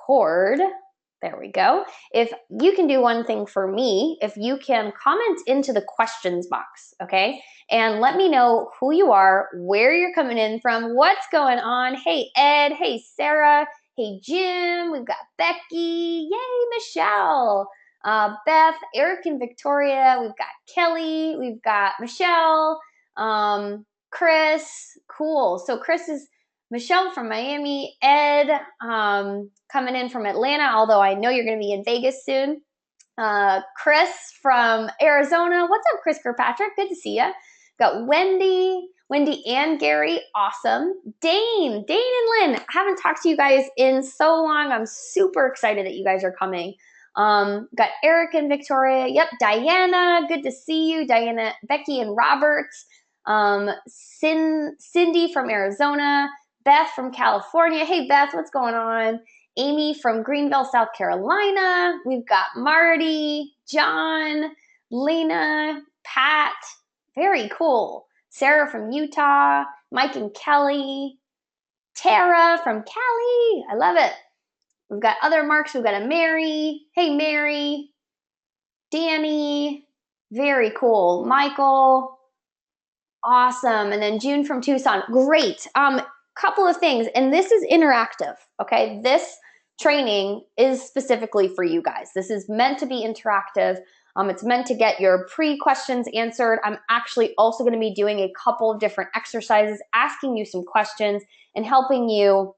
record. There we go. If you can do one thing for me, if you can comment into the questions box, okay? And let me know who you are, where you're coming in from, what's going on. Hey, Ed. Hey, Sarah. Hey, Jim. We've got Becky. Yay, Michelle. Beth, Eric, and Victoria. We've got Kelly. We've got Michelle. Chris. Cool. So Chris is Michelle from Miami, Ed coming in from Atlanta, although I know you're going to be in Vegas soon. Chris from Arizona. What's up, Chris Kirkpatrick? Good to see you. Got Wendy and Gary. Awesome. Dane and Lynn. I haven't talked to you guys in so long. I'm super excited that you guys are coming. Got Eric and Victoria. Yep, Diana. Good to see you. Diana, Becky, and Robert. Cindy from Arizona. Beth from California. Hey, Beth, what's going on? Amy from Greenville, South Carolina. We've got Marty, John, Lena, Pat. Very cool. Sarah from Utah. Mike and Kelly. Tara from Cali. I love it. We've got other marks. We've got a Mary. Hey, Mary. Danny. Very cool. Michael. Awesome. And then June from Tucson. Great. Couple of things, and this is interactive, okay? This training is specifically for you guys. This is meant to be interactive. It's meant to get your pre-questions answered. I'm actually also going to be doing a couple of different exercises, asking you some questions and helping you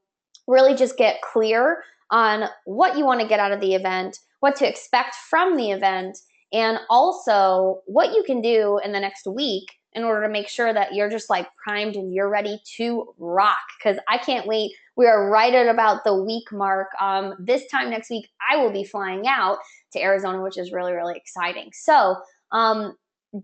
really just get clear on what you want to get out of the event, what to expect from the event, and also what you can do in the next week in order to make sure that you're just like primed and you're ready to rock, because I can't wait. We are right at about the week mark. This time next week, I will be flying out to Arizona, which is really, really exciting. So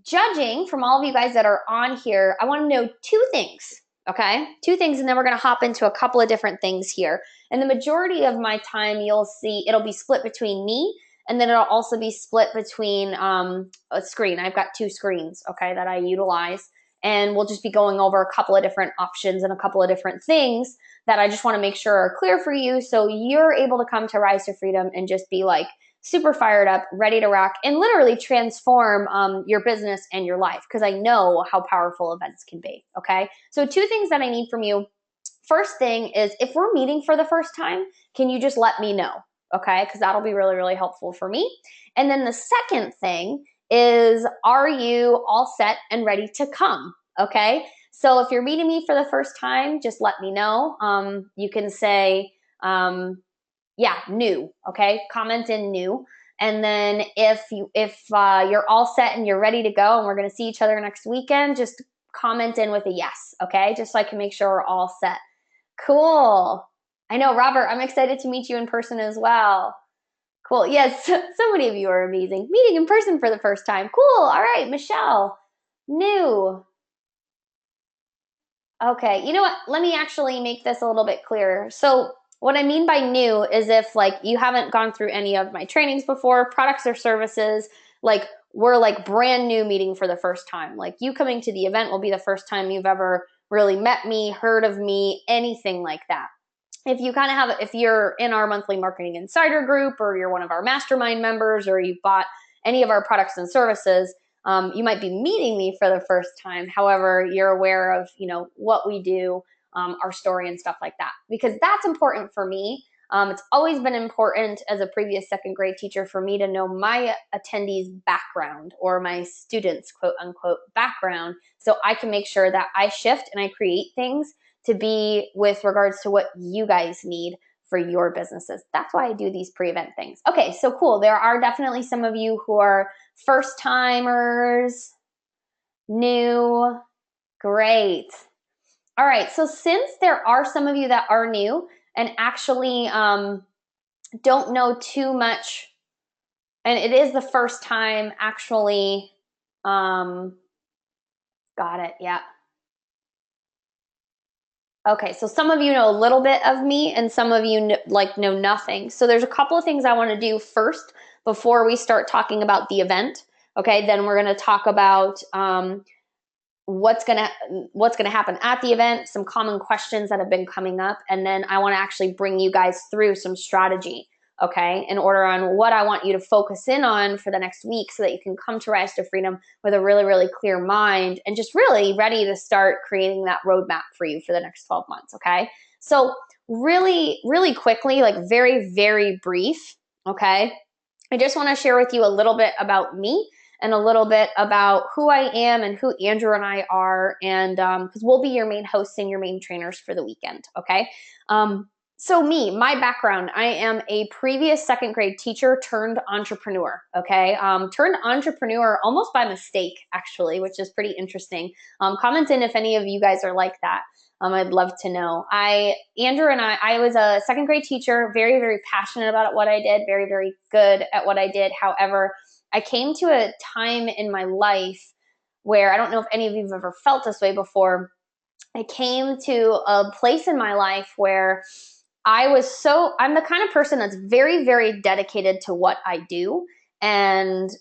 judging from all of you guys that are on here, I want to know two things, okay? Two things, and then we're going to hop into a couple of different things here. And the majority of my time, you'll see it'll be split between me, and then it'll also be split between a screen. I've got two screens, okay, that I utilize. And we'll just be going over a couple of different options and a couple of different things that I just want to make sure are clear for you, so you're able to come to Rise to Freedom and just be like super fired up, ready to rock, and literally transform your business and your life, because I know how powerful events can be, okay? So two things that I need from you. First thing is, if we're meeting for the first time, can you just let me know? Okay, because that'll be really, really helpful for me. And then the second thing is, are you all set and ready to come? Okay, so if you're meeting me for the first time, just let me know. You can say, yeah, new, okay? Comment in new. And then if you're all set and you're ready to go and we're gonna see each other next weekend, just comment in with a yes, okay? Just so I can make sure we're all set. Cool. I know, Robert, I'm excited to meet you in person as well. Cool. Yes, so many of you are amazing. Meeting in person for the first time. Cool. All right, Michelle. New. Okay, you know what? Let me actually make this a little bit clearer. So what I mean by new is if like you haven't gone through any of my trainings before, products or services, like we're like brand new meeting for the first time. Like you coming to the event will be the first time you've ever really met me, heard of me, anything like that. If you kind of have, if you're in our monthly marketing insider group, or you're one of our mastermind members, or you've bought any of our products and services, you might be meeting me for the first time. However, you're aware of, you know, what we do, our story and stuff like that, because that's important for me. It's always been important as a previous second grade teacher for me to know my attendees' background, or my students' quote unquote background, so I can make sure that I shift and I create things to be with regards to what you guys need for your businesses. That's why I do these pre-event things. Okay, so cool. There are definitely some of you who are first timers, new, great. All right, so since there are some of you that are new and actually don't know too much, and it is the first time actually, got it, yeah. Okay, so some of you know a little bit of me and some of you know nothing. So there's a couple of things I want to do first before we start talking about the event. Okay, then we're going to talk about what's gonna happen at the event, some common questions that have been coming up, and then I want to actually bring you guys through some strategy, okay, in order on what I want you to focus in on for the next week so that you can come to Rise to Freedom with a really, really clear mind and just really ready to start creating that roadmap for you for the next 12 months, okay? So really, really quickly, like very, very brief, okay? I just want to share with you a little bit about me and a little bit about who I am and who Andrew and I are, and because we'll be your main hosts and your main trainers for the weekend, okay? So me, my background, I am a previous second grade teacher turned entrepreneur, okay? Turned entrepreneur almost by mistake, actually, which is pretty interesting. Comment in if any of you guys are like that. I'd love to know. Andrew and I was a second grade teacher, very, very passionate about what I did, very, very good at what I did. However, I came to a time in my life where, I don't know if any of you have ever felt this way before, I came to a place in my life where I'm the kind of person that's very, very dedicated to what I do, and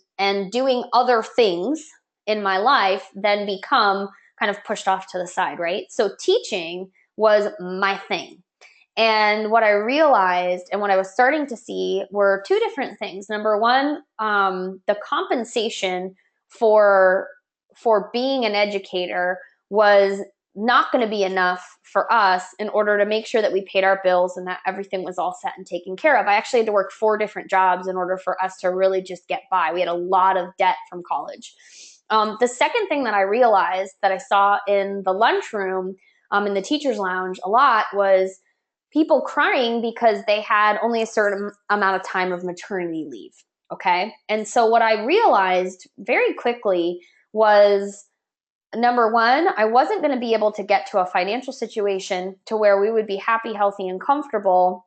doing other things in my life then become kind of pushed off to the side, right? So teaching was my thing. And what I realized and what I was starting to see were two different things. Number one, the compensation for being an educator was not going to be enough for us in order to make sure that we paid our bills and that everything was all set and taken care of. I actually had to work 4 different jobs in order for us to really just get by. We had a lot of debt from college. The second thing that I realized that I saw in the lunchroom, in the teacher's lounge a lot, was people crying because they had only a certain amount of time of maternity leave, okay? And so what I realized very quickly was, number one, I wasn't going to be able to get to a financial situation to where we would be happy, healthy, and comfortable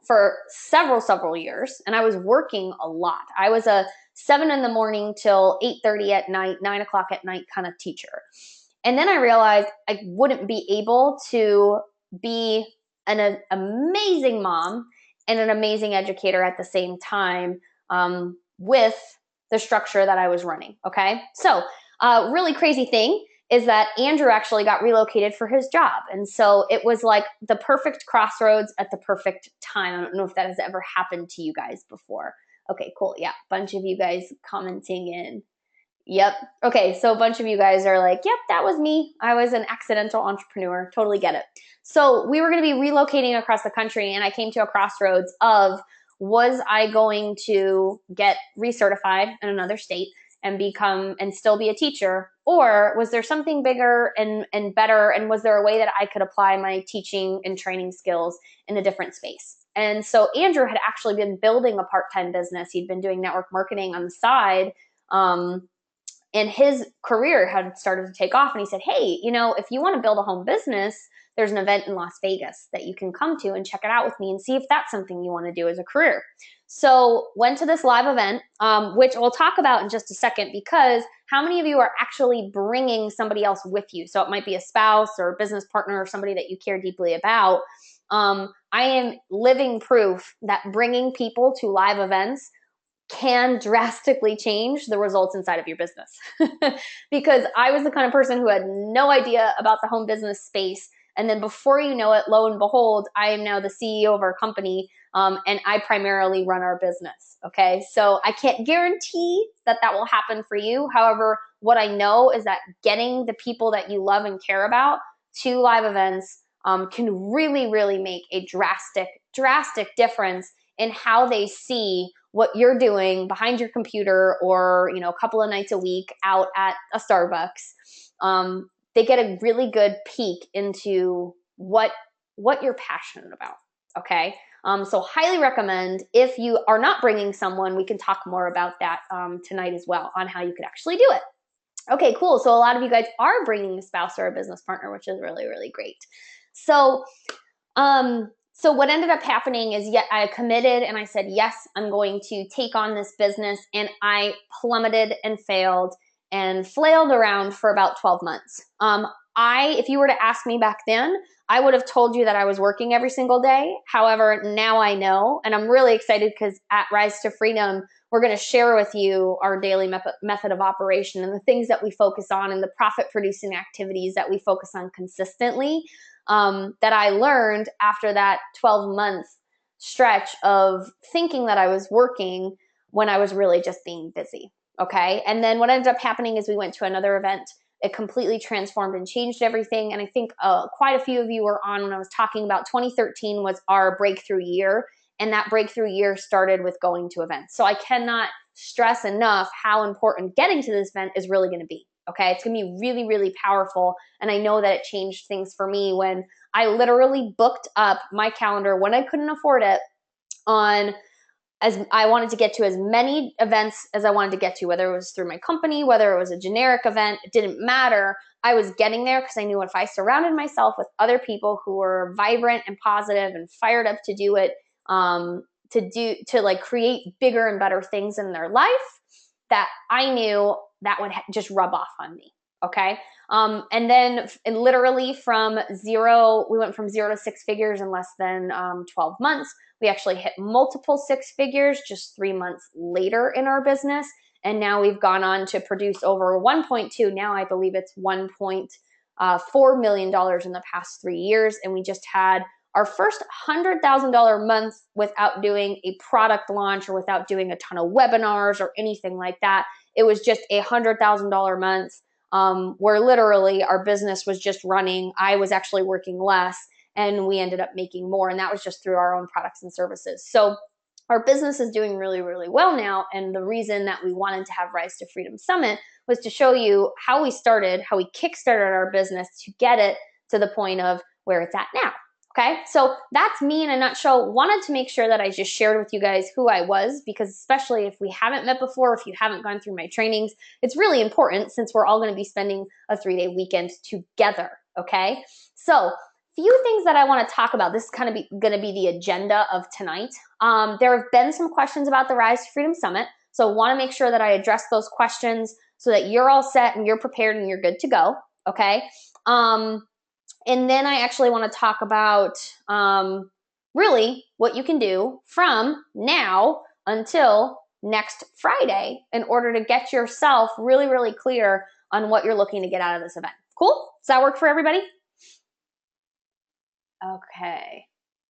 for several years. And I was working a lot. I was a 7 in the morning till 8:30 at night, 9 o'clock at night kind of teacher. And then I realized I wouldn't be able to be an amazing mom and an amazing educator at the same time, with the structure that I was running, okay? So really crazy thing is that Andrew actually got relocated for his job. And so it was like the perfect crossroads at the perfect time. I don't know if that has ever happened to you guys before. Okay, cool. Yeah, bunch of you guys commenting in. Yep. Okay, so a bunch of you guys are like, yep, that was me. I was an accidental entrepreneur. Totally get it. So we were going to be relocating across the country, and I came to a crossroads of, was I going to get recertified in another state and still be a teacher, or was there something bigger and better, and was there a way that I could apply my teaching and training skills in a different space? And so Andrew had actually been building a part-time business. He'd been doing network marketing on the side, and his career had started to take off. And he said, hey, if you want to build a home business, there's an event in Las Vegas that you can come to and check it out with me and see if that's something you want to do as a career. So went to this live event, which we'll talk about in just a second, because how many of you are actually bringing somebody else with you? So it might be a spouse or a business partner or somebody that you care deeply about. I am living proof that bringing people to live events can drastically change the results inside of your business. Because I was the kind of person who had no idea about the home business space. And then before you know it, lo and behold, I am now the CEO of our company, and I primarily run our business, okay? So I can't guarantee that will happen for you. However, what I know is that getting the people that you love and care about to live events can really, really make a drastic difference in how they see what you're doing behind your computer, or a couple of nights a week out at a Starbucks. They get a really good peek into what you're passionate about, okay? So highly recommend. If you are not bringing someone, we can talk more about that tonight as well, on how you could actually do it. Okay, cool. So a lot of you guys are bringing a spouse or a business partner, which is really, really great. So what ended up happening is, I committed and I said, yes, I'm going to take on this business. And I plummeted and failed and flailed around for about 12 months. If you were to ask me back then, I would have told you that I was working every single day. However, now I know, and I'm really excited because at Rise to Freedom, we're going to share with you our daily method of operation and the things that we focus on and the profit producing activities that we focus on consistently, that I learned after that 12-month stretch of thinking that I was working when I was really just being busy. Okay. And then what ended up happening is we went to another event. It completely transformed and changed everything. And I think quite a few of you were on when I was talking about 2013 was our breakthrough year. And that breakthrough year started with going to events. So I cannot stress enough how important getting to this event is really going to be. Okay. It's going to be really, really powerful. And I know that it changed things for me when I literally booked up my calendar when I couldn't afford it on as I wanted to get to as many events as I wanted to get to, whether it was through my company, whether it was a generic event, it didn't matter. I was getting there because I knew if I surrounded myself with other people who were vibrant and positive and fired up to do it, to like create bigger and better things in their life, that I knew that would just rub off on me. Okay. And then literally from zero, we went from 0 to 6 figures in less than 12 months. We actually hit multiple 6 figures just 3 months later in our business. And now we've gone on to produce over 1.2. Now I believe it's $1.4 million in the past 3 years. And we just had our first $100,000 month without doing a product launch or without doing a ton of webinars or anything like that. It was just a $100,000 month where literally our business was just running. I was actually working less and we ended up making more. And that was just through our own products and services. So our business is doing really, really well now. And the reason that we wanted to have Rise to Freedom Summit was to show you how we started, how we kickstarted our business to get it to the point of where it's at now. Okay, so that's me in a nutshell. Wanted to make sure that I just shared with you guys who I was, because especially if we haven't met before, if you haven't gone through my trainings, it's really important since we're all going to be spending a 3-day weekend together. Okay, so few things that I want to talk about. This is kind of going to be the agenda of tonight. There have been some questions about the Rise to Freedom Summit, so I want to make sure that I address those questions so that you're all set and you're prepared and you're good to go. Okay. And then I actually want to talk about really what you can do from now until next Friday in order to get yourself really, really clear on what you're looking to get out of this event. Cool? Does that work for everybody? Okay.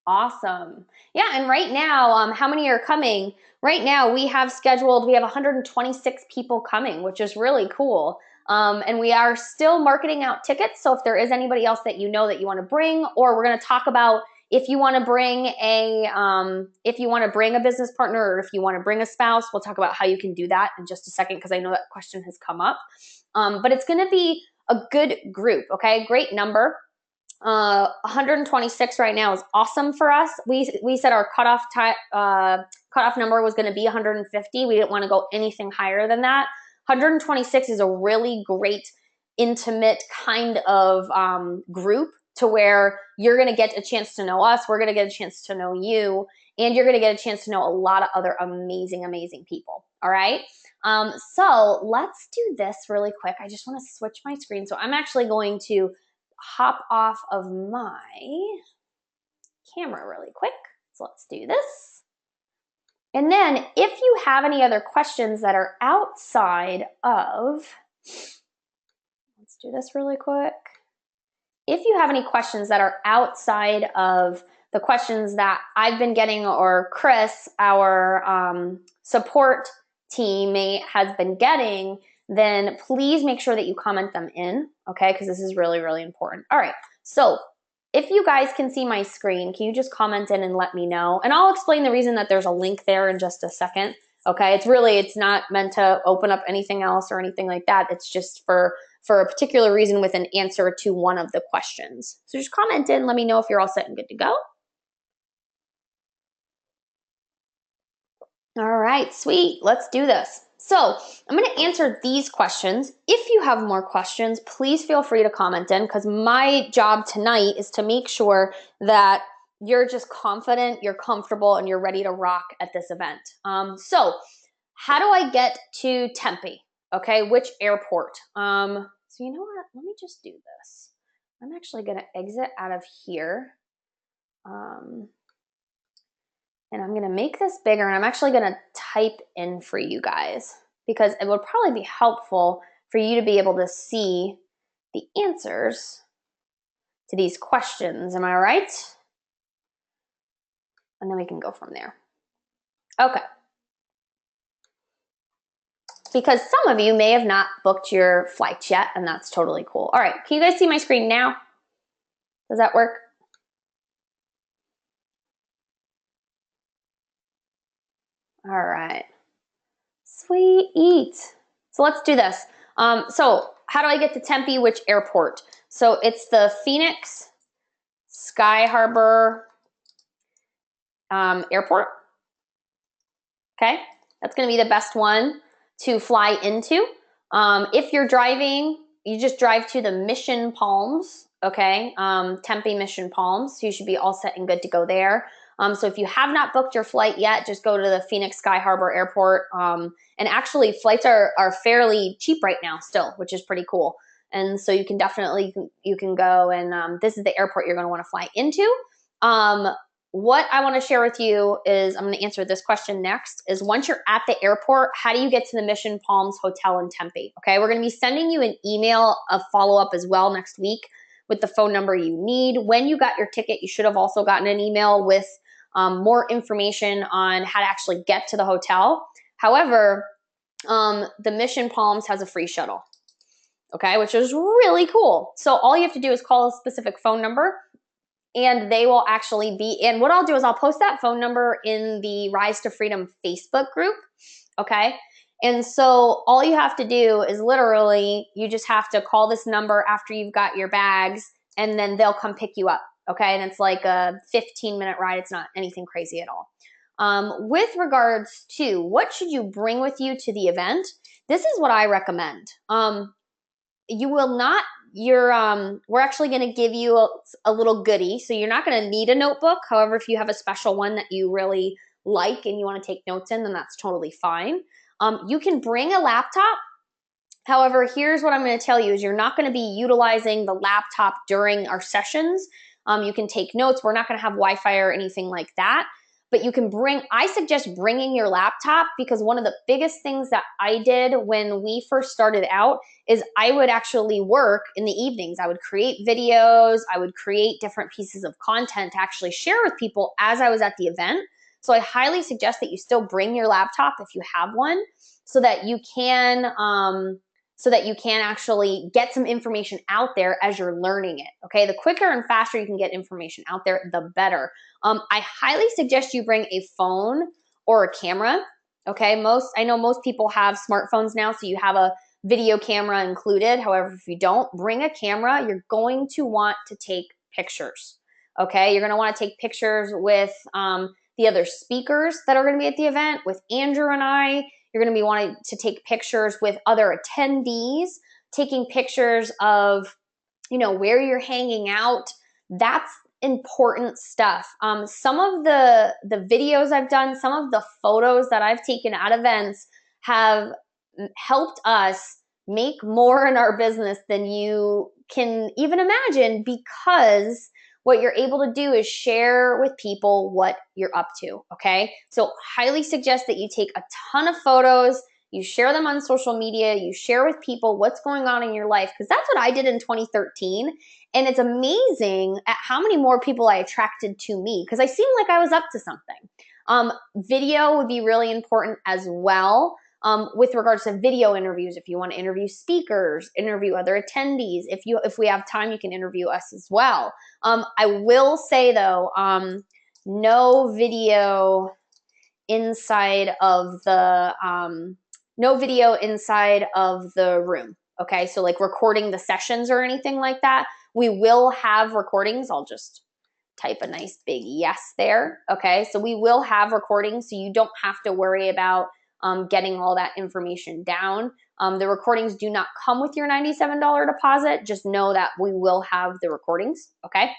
Awesome. Yeah, and right now, how many are coming? Right now, we have 126 people coming, which is really cool. And we are still marketing out tickets. So if there is anybody else that you know that you want to bring, or we're going to talk about if you want to bring a business partner, or if you want to bring a spouse, we'll talk about how you can do that in just a second, because I know that question has come up. But it's going to be a good group. Okay, great number. 126 right now is awesome for us. We said our cutoff number was going to be 150. We didn't want to go anything higher than that. 126 is a really great, intimate kind of group to where you're going to get a chance to know us. We're going to get a chance to know you, and you're going to get a chance to know a lot of other amazing, amazing people. All right. So let's do this really quick. I just want to switch my screen. So I'm actually going to hop off of my camera really quick. So let's do this. And then if you have any other questions that are outside of, let's do this really quick. If you have any questions that are outside of the questions that I've been getting, or Chris, our support teammate, has been getting, then please make sure that you comment them in, okay? Because this is really, really important. All right, so if you guys can see my screen, can you just comment in and let me know? And I'll explain the reason that there's a link there in just a second, okay? It's not meant to open up anything else or anything like that. It's just for a particular reason with an answer to one of the questions. So just comment in, let me know if you're all set and good to go. All right, sweet, let's do this. So I'm going to answer these questions. If you have more questions, please feel free to comment in, because my job tonight is to make sure that you're just confident, you're comfortable, and you're ready to rock at this event. So how do I get to Tempe? Okay, which airport? So you know what? Let me just do this. I'm actually going to exit out of here. And I'm going to make this bigger, and I'm actually going to type in for you guys because it would probably be helpful for you to be able to see the answers to these questions. Am I right? And then we can go from there. Okay. Because some of you may have not booked your flights yet, and that's totally cool. All right, can you guys see my screen now? Does that work? All right. Sweet. So let's do this. So how do I get to Tempe? Which airport? So it's the Phoenix Sky Harbor Airport. Okay, that's going to be the best one to fly into. If you're driving, you just drive to the Mission Palms. Okay, Tempe Mission Palms. So you should be all set and good to go there. So if you have not booked your flight yet, just go to the Phoenix Sky Harbor Airport. And actually, flights are fairly cheap right now still, which is pretty cool. And so you can definitely, you can go, and this is the airport you're going to want to fly into. What I want to share with you is, I'm going to answer this question next, is once you're at the airport, how do you get to the Mission Palms Hotel in Tempe? Okay, we're going to be sending you an email, a follow-up as well next week with the phone number you need. When you got your ticket, you should have also gotten an email with more information on how to actually get to the hotel. However, the Mission Palms has a free shuttle, okay, which is really cool. So all you have to do is call a specific phone number, and they will actually be, and what I'll do is I'll post that phone number in the Rise to Freedom Facebook group, okay? And so all you have to do is literally, you just have to call this number after you've got your bags, and then they'll come pick you up, okay? And it's like a 15-minute ride. It's not anything crazy at all. With regards to what should you bring with you to the event, this is what I recommend. You will not, we're actually going to give you a little goodie. So you're not going to need a notebook. However, if you have a special one that you really like and you want to take notes in, then that's totally fine. You can bring a laptop. However, here's what I'm going to tell you is you're not going to be utilizing the laptop during our sessions. You can take notes. We're not going to have Wi-Fi or anything like that. But you can I suggest bringing your laptop, because one of the biggest things that I did when we first started out is I would actually work in the evenings. I would create videos. I would create different pieces of content to actually share with people as I was at the event. So I highly suggest that you still bring your laptop if you have one, so that you can actually get some information out there as you're learning it, okay? The quicker and faster you can get information out there, the better. I highly suggest you bring a phone or a camera, okay? I know most people have smartphones now, so you have a video camera included. However, if you don't, bring a camera. You're going to want to take pictures, okay? You're going to want to take pictures with the other speakers that are going to be at the event, with Andrew and I. You're going to be wanting to take pictures with other attendees, taking pictures of, where you're hanging out. That's important stuff. Some of the videos I've done, some of the photos that I've taken at events have helped us make more in our business than you can even imagine, because what you're able to do is share with people what you're up to, okay? So highly suggest that you take a ton of photos, you share them on social media, you share with people what's going on in your life, because that's what I did in 2013. And it's amazing at how many more people I attracted to me, because I seemed like I was up to something. Video would be really important as well. With regards to video interviews, if you want to interview speakers, interview other attendees, if we have time, you can interview us as well. I will say though, no video inside of the room. Okay, so like recording the sessions or anything like that. We will have recordings. I'll just type a nice big yes there. Okay, so we will have recordings, so you don't have to worry about getting all that information down. The recordings do not come with your $97 deposit. Just know that we will have the recordings, okay?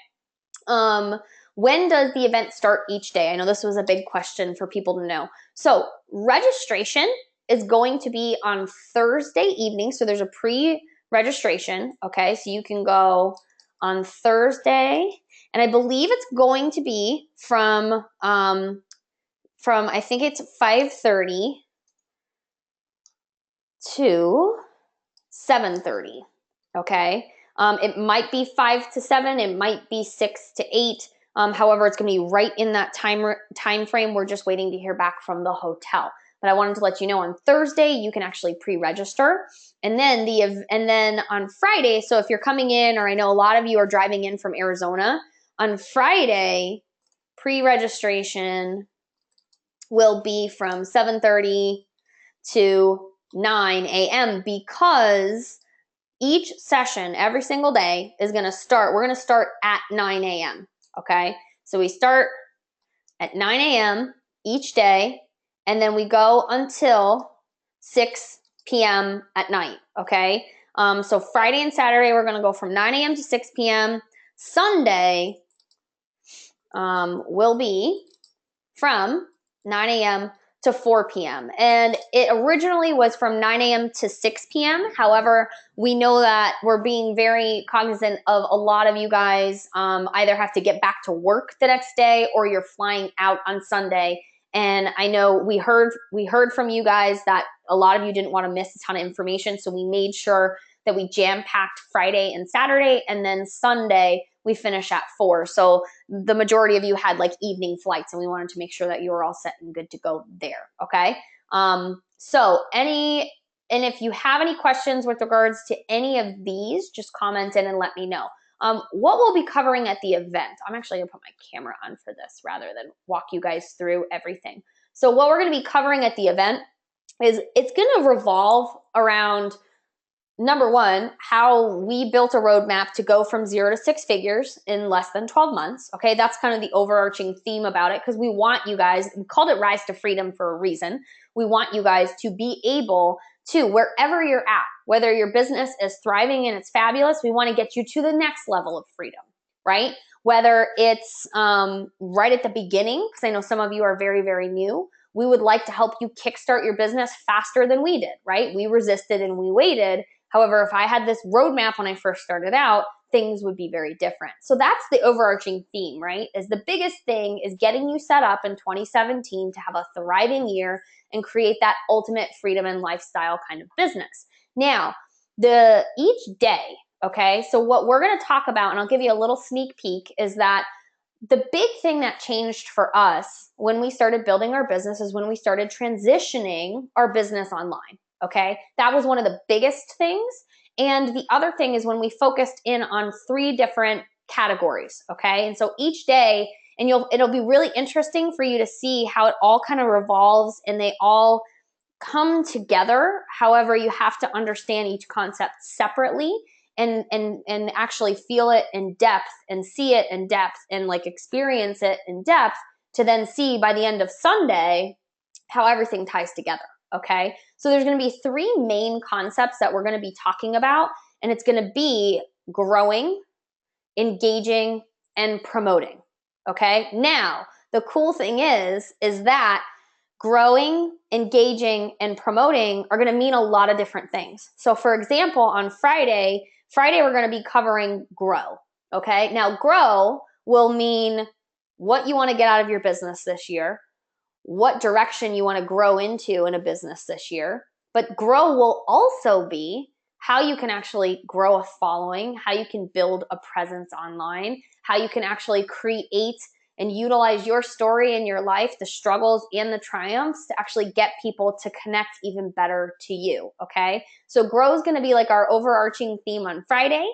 When does the event start each day? I know this was a big question for people to know. So registration is going to be on Thursday evening. So there's a pre-registration, okay? So you can go on Thursday, and I believe it's going to be from I think it's 5:30 to 7:30. Okay. It might be 5 to 7. It might be 6 to 8. However, it's going to be right in that time frame. We're just waiting to hear back from the hotel. But I wanted to let you know on Thursday you can actually pre-register, and then on Friday. So if you're coming in, or I know a lot of you are driving in from Arizona, on Friday, pre-registration will be from 7:30 to 9 a.m. because each session every single day is going to start. We're going to start at 9 a.m. Okay. So we start at 9 a.m. each day, and then we go until 6 p.m. at night. Okay. So Friday and Saturday, we're going to go from 9 a.m. to 6 p.m. Sunday will be from 9 a.m. to 4 p.m. And it originally was from 9 a.m. to 6 p.m. However, we know that we're being very cognizant of a lot of you guys either have to get back to work the next day, or you're flying out on Sunday. And I know we heard from you guys that a lot of you didn't want to miss a ton of information. So we made sure that we jam-packed Friday and Saturday, and then Sunday we finish at 4. So the majority of you had like evening flights, and we wanted to make sure that you were all set and good to go there. Okay. And if you have any questions with regards to any of these, just comment in and let me know. What we'll be covering at the event, I'm actually gonna put my camera on for this rather than walk you guys through everything. So what we're gonna be covering at the event is it's gonna revolve around, number one, how we built a roadmap to go from 0 to 6 figures in less than 12 months. Okay, that's kind of the overarching theme about it, because we want you guys, we called it Rise to Freedom for a reason. We want you guys to be able to, wherever you're at, whether your business is thriving and it's fabulous, we want to get you to the next level of freedom, right? Whether it's right at the beginning, because I know some of you are very, very new, we would like to help you kickstart your business faster than we did, right? We resisted and we waited. However, if I had this roadmap when I first started out, things would be very different. So that's the overarching theme, right? Is the biggest thing is getting you set up in 2017 to have a thriving year and create that ultimate freedom and lifestyle kind of business. Now, each day, okay, so what we're going to talk about, and I'll give you a little sneak peek, is that the big thing that changed for us when we started building our business is when we started transitioning our business online. Okay, that was one of the biggest things. And the other thing is when we focused in on 3 different categories. Okay, and so each day, and it'll be really interesting for you to see how it all kind of revolves and they all come together. However, you have to understand each concept separately and actually feel it in depth and see it in depth and like experience it in depth to then see by the end of Sunday how everything ties together. Okay, so there's going to be 3 main concepts that we're going to be talking about, and it's going to be growing, engaging, and promoting. Okay, now the cool thing is that growing, engaging, and promoting are going to mean a lot of different things. So for example, on Friday we're going to be covering grow. Okay, now grow will mean what you want to get out of your business this year, what direction you want to grow into in a business this year. But grow will also be how you can actually grow a following, how you can build a presence online, how you can actually create and utilize your story in your life, the struggles and the triumphs, to actually get people to connect even better to you, okay? So grow is going to be like our overarching theme on Friday,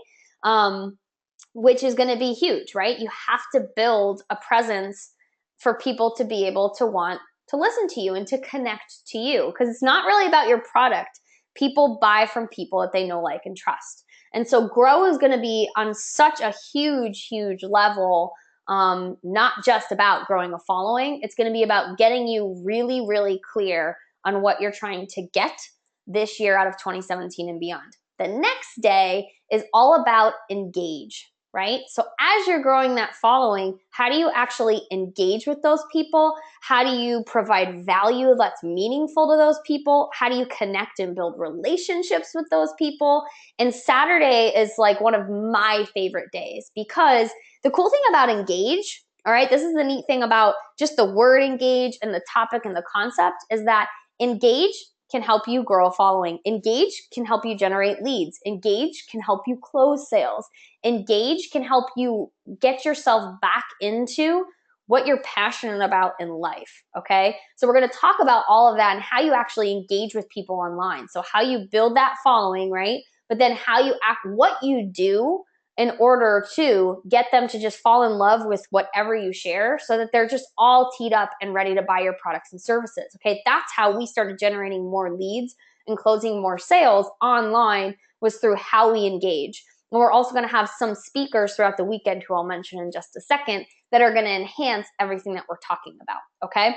which is going to be huge, right? You have to build a presence for people to be able to want to listen to you and to connect to you, because it's not really about your product. People buy from people that they know, like, and trust. And so grow is going to be on such a huge, huge level, not just about growing a following. It's going to be about getting you really, really clear on what you're trying to get this year out of 2017 and beyond. The next day is all about engage. right? So as you're growing that following, how do you actually engage with those people? How do you provide value that's meaningful to those people? How do you connect and build relationships with those people? And Saturday is like one of my favorite days because the cool thing about engage, all right, this is the neat thing about just the word engage and the topic and the concept is that engage can help you grow a following. Engage can help you generate leads. Engage can help you close sales. Engage can help you get yourself back into what you're passionate about in life, okay? So we're gonna talk about all of that and how you actually engage with people online. So how you build that following, right? But then how you act, what you do in order to get them to just fall in love with whatever you share so that they're just all teed up and ready to buy your products and services. Okay, that's how we started generating more leads and closing more sales online was through how we engage. And we're also going to have some speakers throughout the weekend who I'll mention in just a second that are going to enhance everything that we're talking about. Okay,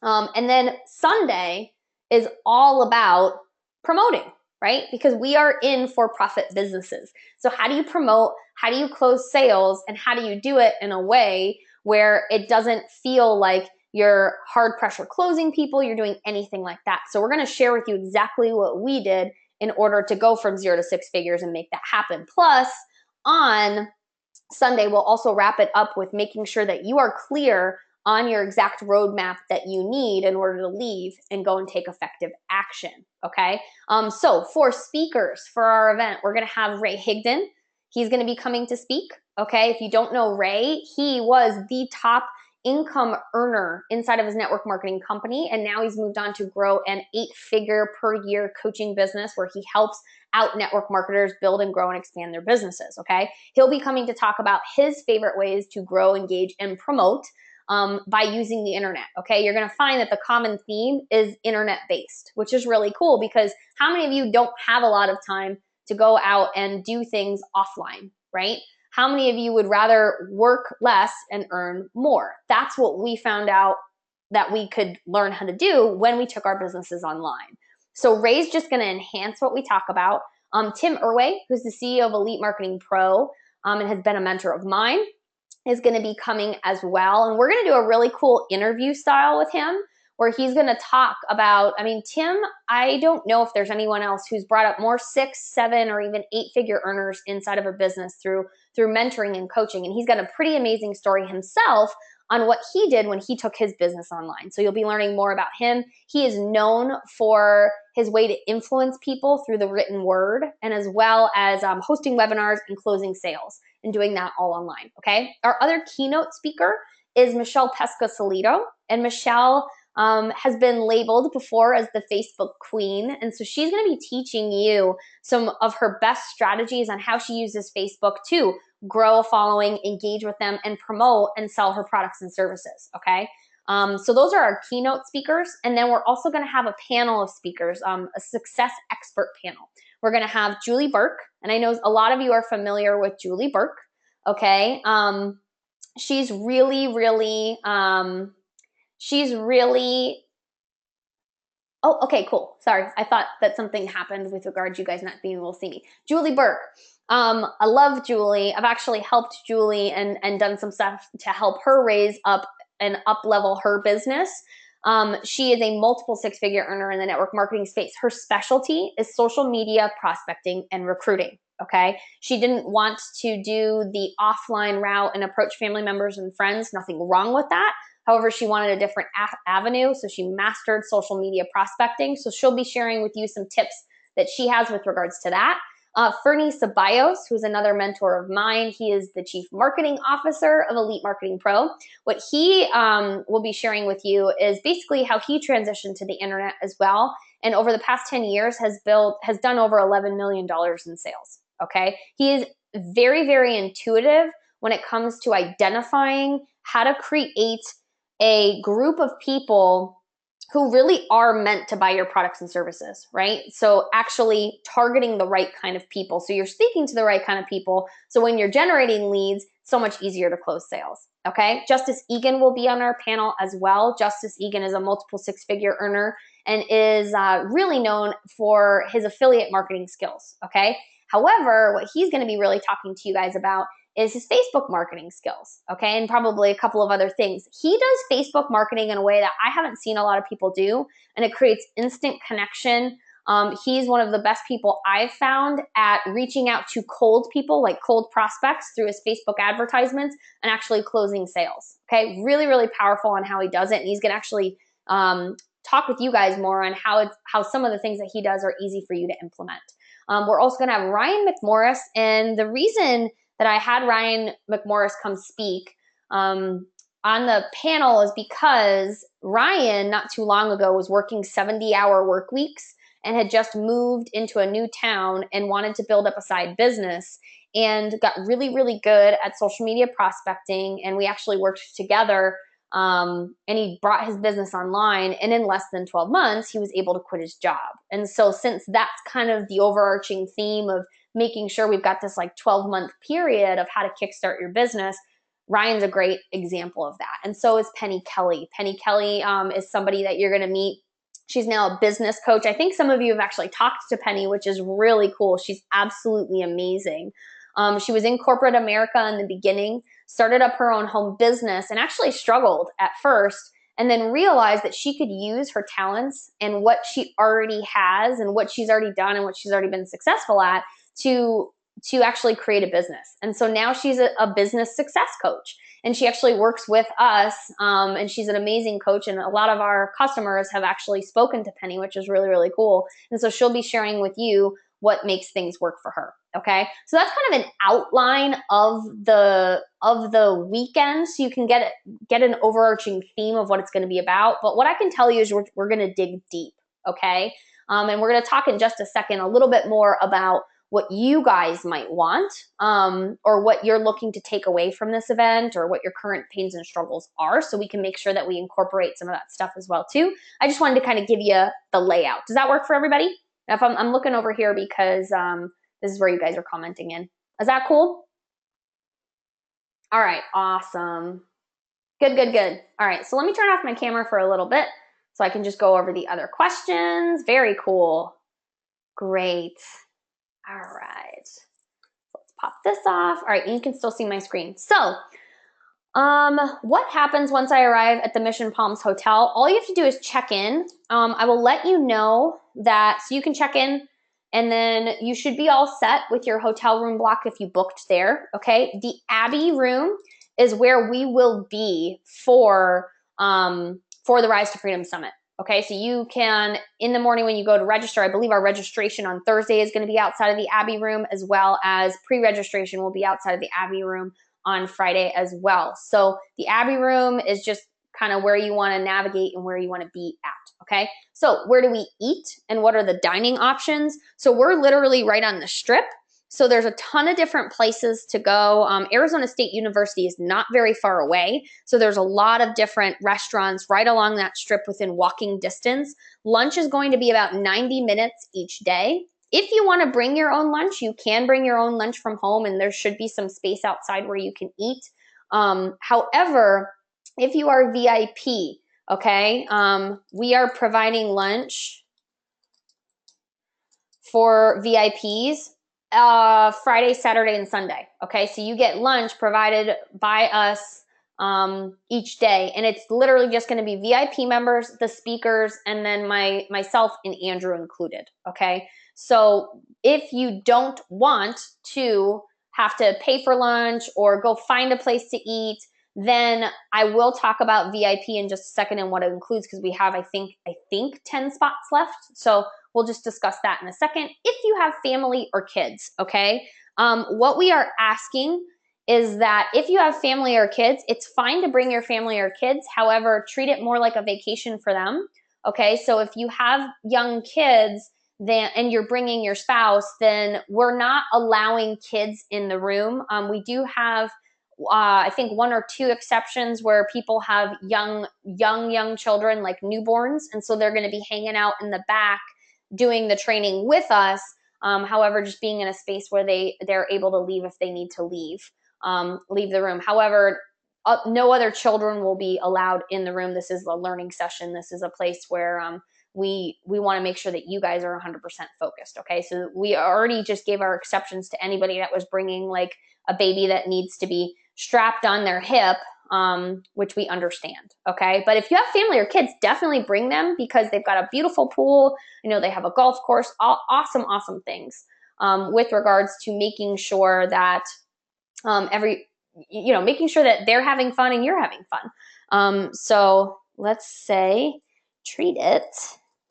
and then Sunday is all about promoting, right? Because we are in for-profit businesses. So how do you promote? How do you close sales? And how do you do it in a way where it doesn't feel like you're hard pressure closing people, you're doing anything like that. So we're going to share with you exactly what we did in order to go from 0 to 6 figures and make that happen. Plus, on Sunday, we'll also wrap it up with making sure that you are clear on your exact roadmap that you need in order to leave and go and take effective action, okay? So for speakers for our event, we're gonna have Ray Higdon. He's gonna be coming to speak, okay? If you don't know Ray, he was the top income earner inside of his network marketing company, and now he's moved on to grow an 8-figure per year coaching business where he helps out network marketers build and grow and expand their businesses, okay? He'll be coming to talk about his favorite ways to grow, engage, and promote by using the internet, okay? You're gonna find that the common theme is internet-based, which is really cool because how many of you don't have a lot of time to go out and do things offline, right? How many of you would rather work less and earn more? That's what we found out that we could learn how to do when we took our businesses online. So Ray's just gonna enhance what we talk about. Tim Irway, who's the CEO of Elite Marketing Pro and has been a mentor of mine, is going to be coming as well. And we're going to do a really cool interview style with him where he's going to talk about, I mean, Tim, I don't know if there's anyone else who's brought up more 6, 7, or even 8-figure earners inside of a business through mentoring and coaching. And he's got a pretty amazing story himself on what he did when he took his business online. So you'll be learning more about him. He is known for his way to influence people through the written word and as well as hosting webinars and closing sales and doing that all online, okay? Our other keynote speaker is Michelle Pesca-Solido, and Michelle has been labeled before as the Facebook queen, and so she's gonna be teaching you some of her best strategies on how she uses Facebook to grow a following, engage with them, and promote and sell her products and services, okay? So those are our keynote speakers, and then we're also gonna have a panel of speakers, a success expert panel. We're gonna have Julie Burke, and I know a lot of you are familiar with Julie Burke, okay? She's really, oh, okay, cool. Sorry, I thought that something happened with regard to you guys not being able to see me. Julie Burke. I love Julie. I've actually helped Julie and done some stuff to help her raise up and up-level her business. She is a multiple 6-figure earner in the network marketing space. Her specialty is social media prospecting and recruiting, okay? She didn't want to do the offline route and approach family members and friends. Nothing wrong with that. However, she wanted a different avenue, so she mastered social media prospecting. So she'll be sharing with you some tips that she has with regards to that. Fernie Ceballos, who's another mentor of mine, he is the Chief Marketing Officer of Elite Marketing Pro. What he will be sharing with you is basically how he transitioned to the internet as well, and over the past 10 years has done over $11 million in sales, okay? He is very, very intuitive when it comes to identifying how to create a group of people who really are meant to buy your products and services, right? So actually targeting the right kind of people. So you're speaking to the right kind of people. So when you're generating leads, so much easier to close sales, okay? Justice Egan will be on our panel as well. Justice Egan is a multiple 6-figure earner and is really known for his affiliate marketing skills, okay? However, what he's gonna be really talking to you guys about is his Facebook marketing skills, okay, and probably a couple of other things. He does Facebook marketing in a way that I haven't seen a lot of people do, and it creates instant connection. He's one of the best people I've found at reaching out to cold people, like cold prospects, through his Facebook advertisements and actually closing sales. Okay, really, really powerful on how he does it. And he's going to actually talk with you guys more on how some of the things that he does are easy for you to implement. We're also going to have Ryan McMorris, and the reason that I had Ryan McMorris come speak on the panel is because Ryan, not too long ago, was working 70-hour work weeks and had just moved into a new town and wanted to build up a side business, and got really, really good at social media prospecting. And we actually worked together, and he brought his business online, and in less than 12 months, he was able to quit his job. And so since that's kind of the overarching theme of making sure we've got this like 12-month period of how to kickstart your business, Ryan's a great example of that. And so is Penny Kelly. Penny Kelly is somebody that you're going to meet. She's now a business coach. I think some of you have actually talked to Penny, which is really cool. She's absolutely amazing. She was in corporate America in the beginning, started up her own home business, and actually struggled at first, and then realized that she could use her talents and what she already has and what she's already done and what she's already been successful at to actually create a business. And so now she's a business success coach, and she actually works with us, and she's an amazing coach, and a lot of our customers have actually spoken to Penny, which is really, really cool. And so she'll be sharing with you what makes things work for her. Okay, so that's kind of an outline of the weekend, so you can get an overarching theme of what it's going to be about. But what I can tell you is we're going to dig deep. Okay, and we're going to talk in just a second a little bit more about what you guys might want, or what you're looking to take away from this event, or what your current pains and struggles are, so we can make sure that we incorporate some of that stuff as well too. I just wanted to kind of give you the layout. Does that work for everybody? If I'm looking over here because this is where you guys are commenting in. Is that cool? All right, awesome. Good, good, good. All right, so let me turn off my camera for a little bit so I can just go over the other questions. Very cool. Great. All right, let's pop this off. All right, you can still see my screen. So, what happens once I arrive at the Mission Palms Hotel? All you have to do is check in. I will let you know that, so you can check in, and then you should be all set with your hotel room block if you booked there, okay? The Abbey room is where we will be for the Rise to Freedom Summit. Okay, so you can, in the morning when you go to register, I believe our registration on Thursday is going to be outside of the Abbey room, as well as pre-registration will be outside of the Abbey room on Friday as well. So the Abbey room is just kind of where you want to navigate and where you want to be at, okay? So where do we eat and what are the dining options? So we're literally right on the Strip. So there's a ton of different places to go. Arizona State University is not very far away. So there's a lot of different restaurants right along that strip within walking distance. Lunch is going to be about 90 minutes each day. If you want to bring your own lunch, you can bring your own lunch from home, and there should be some space outside where you can eat. However, if you are VIP, okay, we are providing lunch for VIPs Friday, Saturday, and Sunday. Okay, so you get lunch provided by us each day, and it's literally just going to be VIP members, the speakers, and then myself and Andrew included. Okay, so if you don't want to have to pay for lunch or go find a place to eat, then I will talk about VIP in just a second and what it includes, because we have I think 10 spots left. So we'll just discuss that in a second. If you have family or kids, okay, what we are asking is that if you have family or kids, it's fine to bring your family or kids. However, treat it more like a vacation for them. Okay, so if you have young kids and you're bringing your spouse, then we're not allowing kids in the room. We do have I think 1 or 2 exceptions where people have young children, like newborns, and so they're going to be hanging out in the back doing the training with us. However, just being in a space where they're able to leave if they need to leave the room. However, no other children will be allowed in the room. This is a learning session. This is a place where we want to make sure that you guys are 100% focused. Okay, so we already just gave our exceptions to anybody that was bringing like a baby that needs to be strapped on their hip, which we understand. Okay, but if you have family or kids, definitely bring them because they've got a beautiful pool. You know, they have a golf course, all awesome things with regards to making sure that making sure that they're having fun and you're having fun. So let's say treat it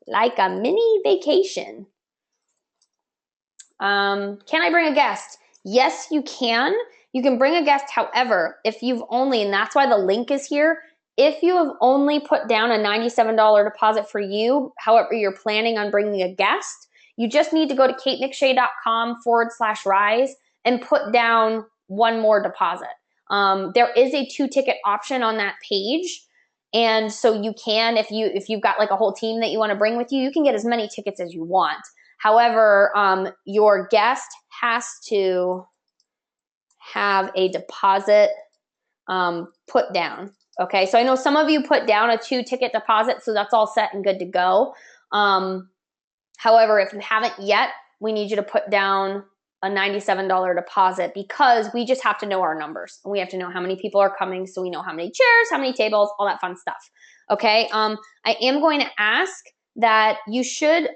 like a mini vacation. Can I bring a guest? Yes, you can. You can bring a guest. However, if you've only, and that's why the link is here, if you have only put down a $97 deposit for you, however, you're planning on bringing a guest, you just need to go to katemcshay.com/rise and put down one more deposit. There is a 2-ticket option on that page. And so you can, if you've got like a whole team that you want to bring with you, you can get as many tickets as you want. However, your guest has to have a deposit put down. Okay, so I know some of you put down a 2-ticket deposit, so that's all set and good to go. However, if you haven't yet, we need you to put down a $97 deposit because we just have to know our numbers. And we have to know how many people are coming so we know how many chairs, how many tables, all that fun stuff. Okay, I am going to ask that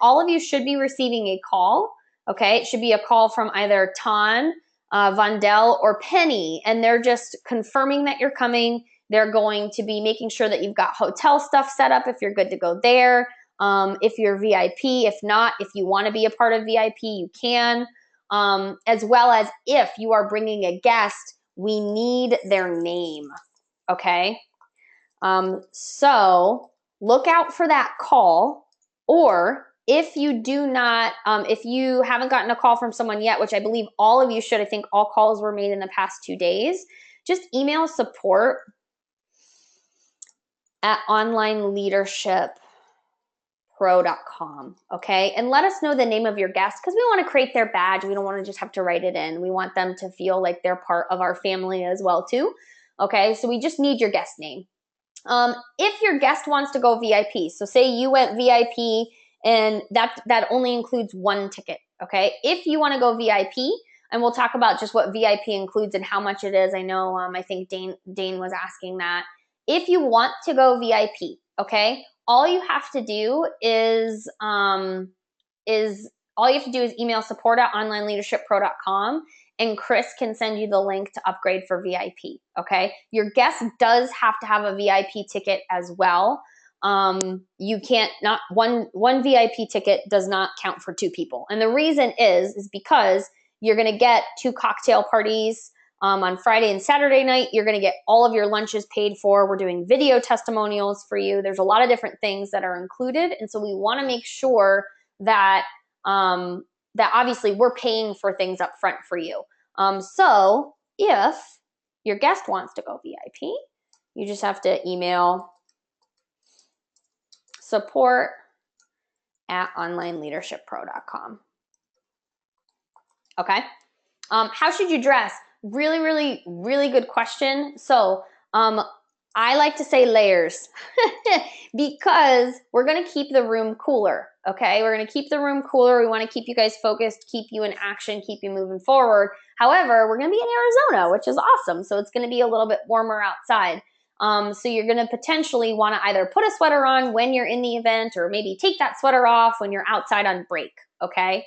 all of you should be receiving a call. Okay, it should be a call from either Ton, Vondell, or Penny, and they're just confirming that you're coming. They're going to be making sure that you've got hotel stuff set up if you're good to go there. If you're VIP, if not, if you want to be a part of VIP, you can. As well as if you are bringing a guest, we need their name. Okay. So look out for that call, or if you do not, if you haven't gotten a call from someone yet, which I believe all of you should, I think all calls were made in the past 2 days, just email support@onlineleadershippro.com, okay? And let us know the name of your guest because we want to create their badge. We don't want to just have to write it in. We want them to feel like they're part of our family as well too, okay? So we just need your guest name. If your guest wants to go VIP, so say you went VIP and that only includes 1 ticket, okay? If you want to go VIP, and we'll talk about just what VIP includes and how much it is. I know, I think Dane was asking that. If you want to go VIP, okay, all you have to do is email support@onlineleadershippro.com and Chris can send you the link to upgrade for VIP, okay? Your guest does have to have a VIP ticket as well. You can't, not one VIP ticket does not count for 2 people. And the reason is because you're gonna get 2 cocktail parties on Friday and Saturday night. You're gonna get all of your lunches paid for. We're doing video testimonials for you. There's a lot of different things that are included. And so we wanna make sure that that obviously we're paying for things up front for you. So if your guest wants to go VIP, you just have to email support@onlineleadershippro.com. Okay. How should you dress? Really good question. So I like to say layers because we're going to keep the room cooler. Okay. We're going to keep the room cooler. We want to keep you guys focused, keep you in action, keep you moving forward. However, we're going to be in Arizona, which is awesome. So it's going to be a little bit warmer outside. So you're going to potentially want to either put a sweater on when you're in the event or maybe take that sweater off when you're outside on break. Okay.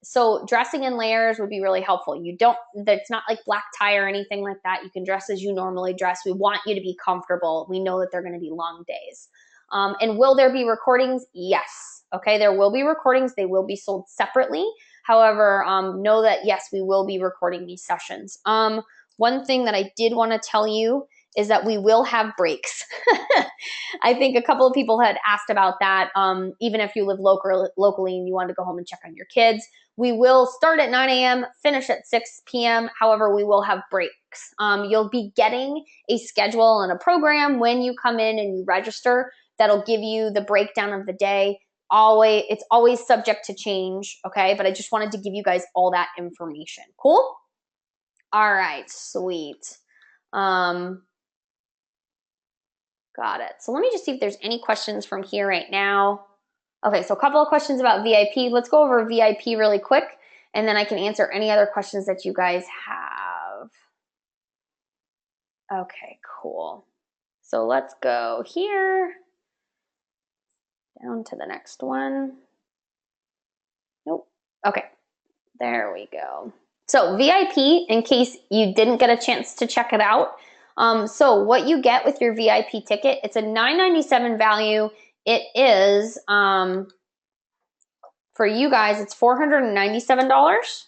So dressing in layers would be really helpful. It's not like black tie or anything like that. You can dress as you normally dress. We want you to be comfortable. We know that they're going to be long days. And will there be recordings? Yes. Okay. There will be recordings. They will be sold separately. However, know that yes, we will be recording these sessions. One thing that I did want to tell you is that we will have breaks. I think a couple of people had asked about that. Even if you live locally and you want to go home and check on your kids, we will start at 9 a.m., finish at 6 p.m. However, we will have breaks. You'll be getting a schedule and a program when you come in and you register that'll give you the breakdown of the day. It's always subject to change, okay? But I just wanted to give you guys all that information. Cool? All right, sweet. Got it. So let me just see if there's any questions from here right now. Okay, so a couple of questions about VIP. Let's go over VIP really quick, and then I can answer any other questions that you guys have. Okay, cool. So let's go here, down to the next one. Nope. Okay, there we go. So VIP, in case you didn't get a chance to check it out. So what you get with your VIP ticket, it's a $9.97 value. It is, for you guys, it's $497.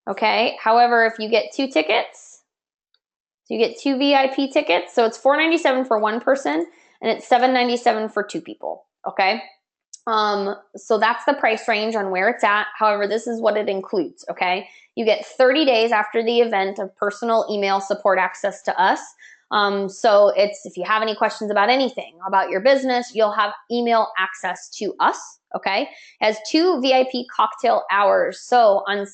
Okay. However, if you get two tickets, so you get two VIP tickets. So it's $497 for one person, and it's $797 for two people. Okay. So that's the price range on where it's at. However, this is what it includes. Okay. You get 30 days after the event of personal email support access to us. So it's, if you have any questions about anything about your business, you'll have email access to us. Okay. It has two VIP cocktail hours. So on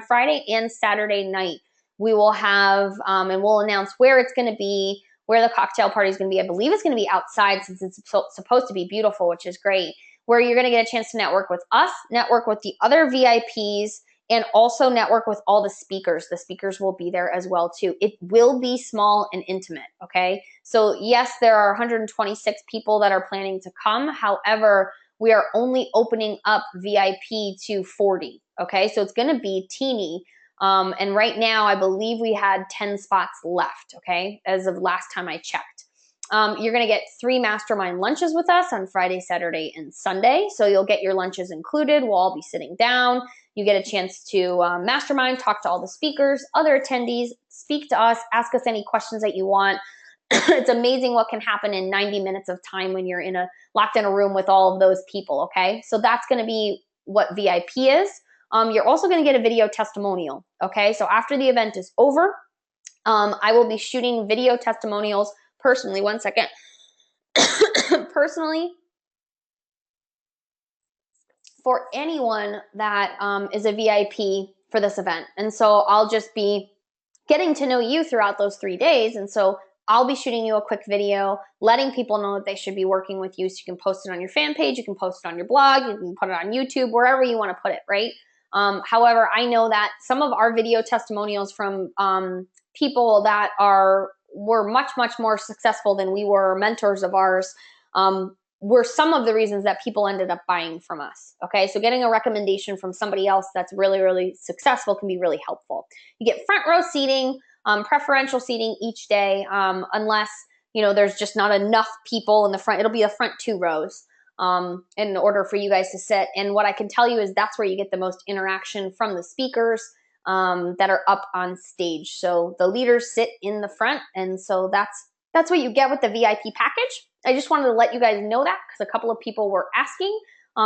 Friday and Saturday night, we will have, and we'll announce where it's going to be, where the cocktail party is going to be. I believe it's going to be outside since it's supposed to be beautiful, which is great, where you're going to get a chance to network with us, network with the other VIPs, and also network with all the speakers. The speakers will be there as well too. It will be small and intimate, okay? So yes, there are 126 people that are planning to come. However, we are only opening up VIP to 40, okay? So it's going to be teeny. And right now, I believe we had 10 spots left, okay, as of last time I checked. You're going to get 3 mastermind lunches with us on Friday, Saturday, and Sunday. So you'll get your lunches included. We'll all be sitting down. You get a chance to mastermind, talk to all the speakers, other attendees, speak to us, ask us any questions that you want. It's amazing what can happen in 90 minutes of time when you're locked in a room with all of those people, okay? So that's going to be what VIP is. You're also going to get a video testimonial, okay? So after the event is over, I will be shooting video testimonials personally. One second. Personally, for anyone that is a VIP for this event. And so I'll just be getting to know you throughout those 3 days. And so I'll be shooting you a quick video, letting people know that they should be working with you. So you can post it on your fan page, you can post it on your blog, you can put it on YouTube, wherever you want to put it, right? However, I know that some of our video testimonials from people that were much, much more successful than we were, mentors of ours, were some of the reasons that people ended up buying from us. Okay, so getting a recommendation from somebody else that's really, really successful can be really helpful. You get front row seating, preferential seating each day, unless there's just not enough people in the front. It'll be the front 2 rows. In order for you guys to sit. And what I can tell you is that's where you get the most interaction from the speakers that are up on stage. So the leaders sit in the front, and so that's what you get with the VIP package. I just wanted to let you guys know that because a couple of people were asking.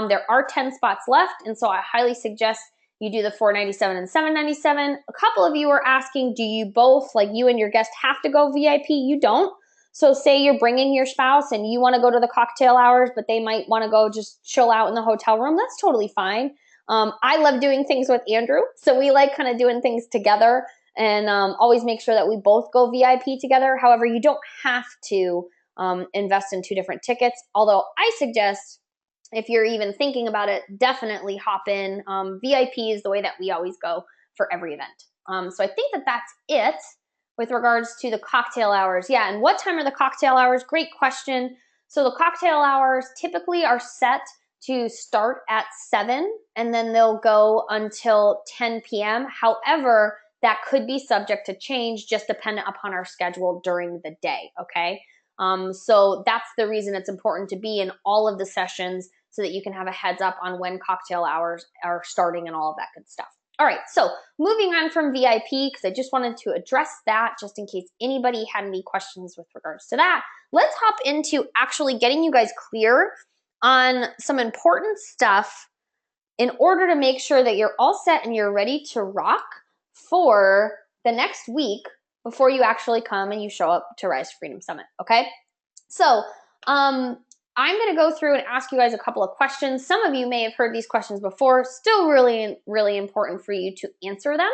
There are 10 spots left, and so I highly suggest you do the $497 and $797. A couple of you are asking, do you both, like you and your guest, have to go VIP? You don't. So say you're bringing your spouse and you want to go to the cocktail hours, but they might want to go just chill out in the hotel room. That's totally fine. I love doing things with Andrew. So we like kind of doing things together and always make sure that we both go VIP together. However, you don't have to invest in 2 different tickets. Although I suggest, if you're even thinking about it, definitely hop in. VIP is the way that we always go for every event. So I think that that's it with regards to the cocktail hours. Yeah, and what time are the cocktail hours? Great question. So the cocktail hours typically are set to start at 7, and then they'll go until 10 p.m. However, that could be subject to change, just dependent upon our schedule during the day, okay? So that's the reason it's important to be in all of the sessions so that you can have a heads up on when cocktail hours are starting and all of that good stuff. All right, so moving on from VIP, because I just wanted to address that just in case anybody had any questions with regards to that. Let's hop into actually getting you guys clear on some important stuff in order to make sure that you're all set and you're ready to rock for the next week before you actually come and you show up to Rise to Freedom Summit, okay? So, I'm going to go through and ask you guys a couple of questions. Some of you may have heard these questions before, still really, really important for you to answer them.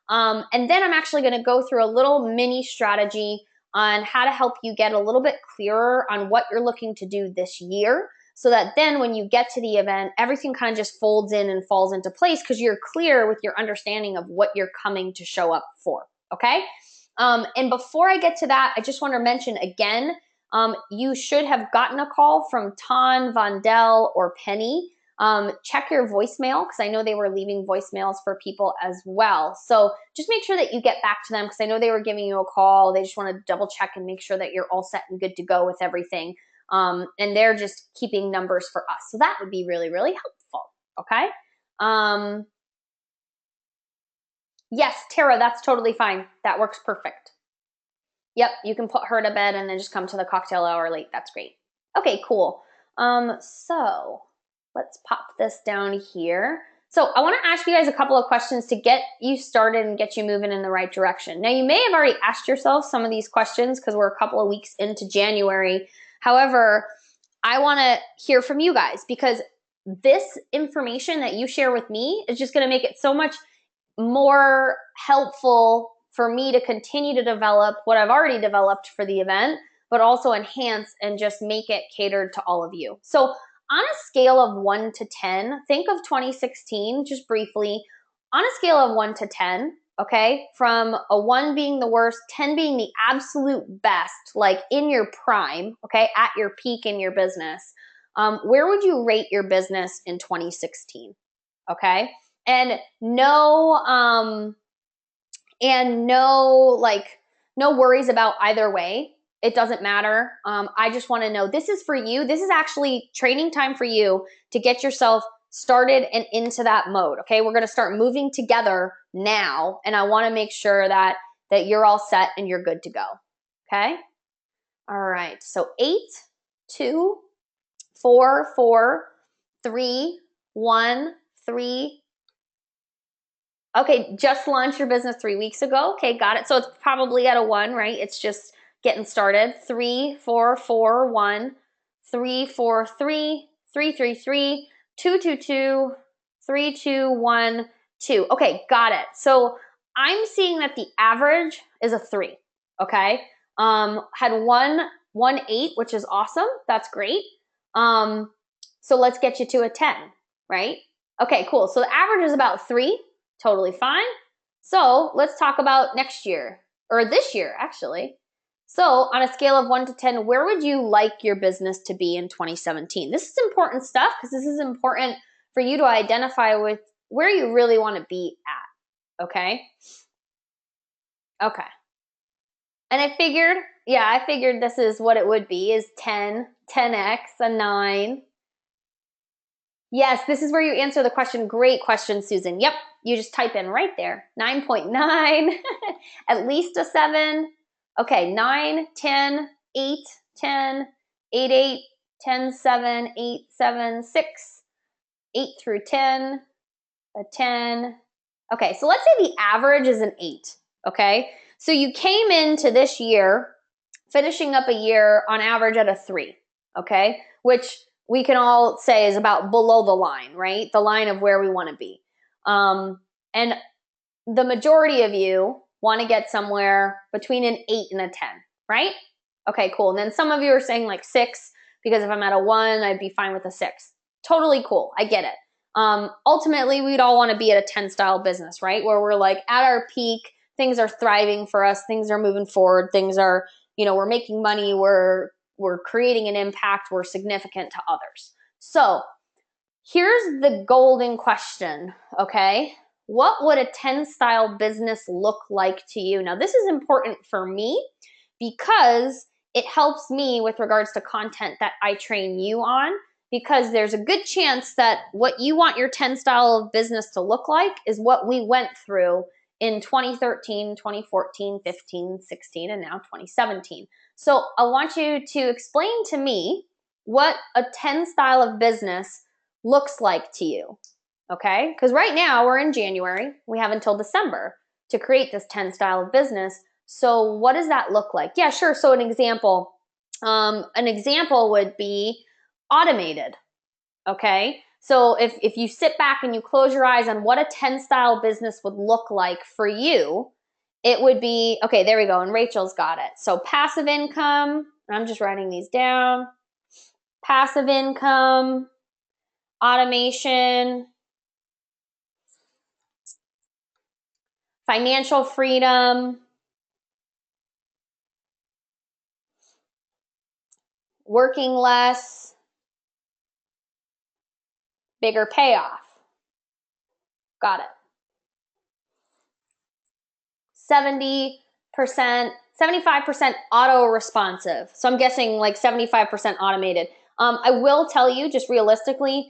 And then I'm actually going to go through a little mini strategy on how to help you get a little bit clearer on what you're looking to do this year. so that then when you get to the event, everything kind of just folds in and falls into place because you're clear with your understanding of what you're coming to show up for, okay? And before I get to that, I just want to mention again, you should have gotten a call from Ton, Vondell, or Penny. Check your voicemail because I know they were leaving voicemails for people as well. So just make sure that you get back to them because I know they were giving you a call. They just want to double check and make sure that you're all set and good to go with everything. And they're just keeping numbers for us. So that would be really, really helpful. Okay. Yes, Tara, that's totally fine. That works perfect. Yep, you can put her to bed and then just come to the cocktail hour late. That's great. Okay, cool. So let's pop this down here. So I want to ask you guys a couple of questions to get you started and get you moving in the right direction. Now, you may have already asked yourself some of these questions because we're a couple of weeks into January. However, I want to hear from you guys because this information that you share with me is just going to make it so much more helpful for me to continue to develop what I've already developed for the event, but also enhance and just make it catered to all of you. So on a scale of 1 to 10, think of 2016 just briefly. On a scale of 1 to 10, okay, from a 1 being the worst, 10 being the absolute best, like in your prime, okay, at your peak in your business, where would you rate your business in 2016? Okay, and no worries about either way. It doesn't matter. I just want to know this is for you. This is actually training time for you to get yourself started and into that mode. Okay, we're going to start moving together now, and I want to make sure that you're all set and you're good to go. Okay. All right. So 8, 2, 4, 4, 3, 1, 3. Okay, just launched your business 3 weeks ago. Okay, got it. So it's probably at a 1, right? It's just getting started. 3, 4, 4, 1, 3, 4, 3, 3, 3, 3, 2, 2, 2, 3, 2, 1, 2. Okay, got it. So I'm seeing that the average is a 3. Okay. Had 1, 8, which is awesome. That's great. So let's get you to a 10, right? Okay, cool. So the average is about 3. Totally fine. So let's talk about next year, or this year, actually. So on a scale of 1 to 10, where would you like your business to be in 2017? This is important stuff because this is important for you to identify with where you really want to be at, okay? Okay. And I figured this is what it would be, is 10, 10x, a 9. Yes, this is where you answer the question. Great question, Susan. Yep, you just type in right there, 9.9, at least a 7. Okay, 9, 10, 8, 10, 8, 8, 10, 7, 8, 7, 6, 8 through 10, a 10. Okay, so let's say the average is an 8, okay? So you came into this year, finishing up a year on average at a 3, okay? Which we can all say is about below the line, right? The line of where we want to be. And the majority of you want to get somewhere between an 8 and a 10, right? Okay, cool. And then some of you are saying like 6, because if I'm at a 1, I'd be fine with a 6. Totally cool. I get it. Ultimately, we'd all want to be at a 10 style business, right? Where we're like at our peak, things are thriving for us, things are moving forward, things are, we're making money, we're creating an impact, we're significant to others. So here's the golden question, okay? What would a 10 style business look like to you? Now, this is important for me because it helps me with regards to content that I train you on, because there's a good chance that what you want your 10 style of business to look like is what we went through in 2013, 2014, 15, 16, and now 2017. So I want you to explain to me what a 10 style of business looks like to you, okay? Because right now we're in January. We have until December to create this 10 style of business. So what does that look like? Yeah, sure. So an example would be automated, okay? So if you sit back and you close your eyes on what a 10 style business would look like for you, it would be, okay, there we go. And Rachel's got it. So passive income, I'm just writing these down. passive income, automation, financial freedom, working less, bigger payoff. Got it. 70%, 75% auto-responsive. So I'm guessing like 75% automated. I will tell you, just realistically,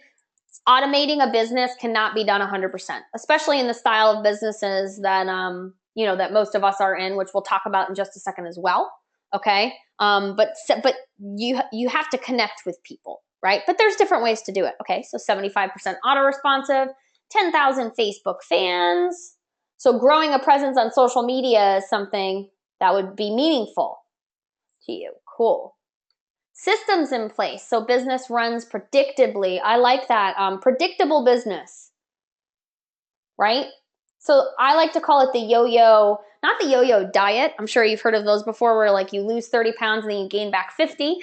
automating a business cannot be done 100%, especially in the style of businesses that, that most of us are in, which we'll talk about in just a second as well. Okay. But you have to connect with people, right? But there's different ways to do it. Okay. So 75% auto-responsive, 10,000 Facebook fans. So growing a presence on social media is something that would be meaningful to you. Cool. Systems in place so business runs predictably. I like that. Predictable business, right? So I like to call it the yo-yo, not the yo-yo diet. I'm sure you've heard of those before where like you lose 30 pounds and then you gain back 50.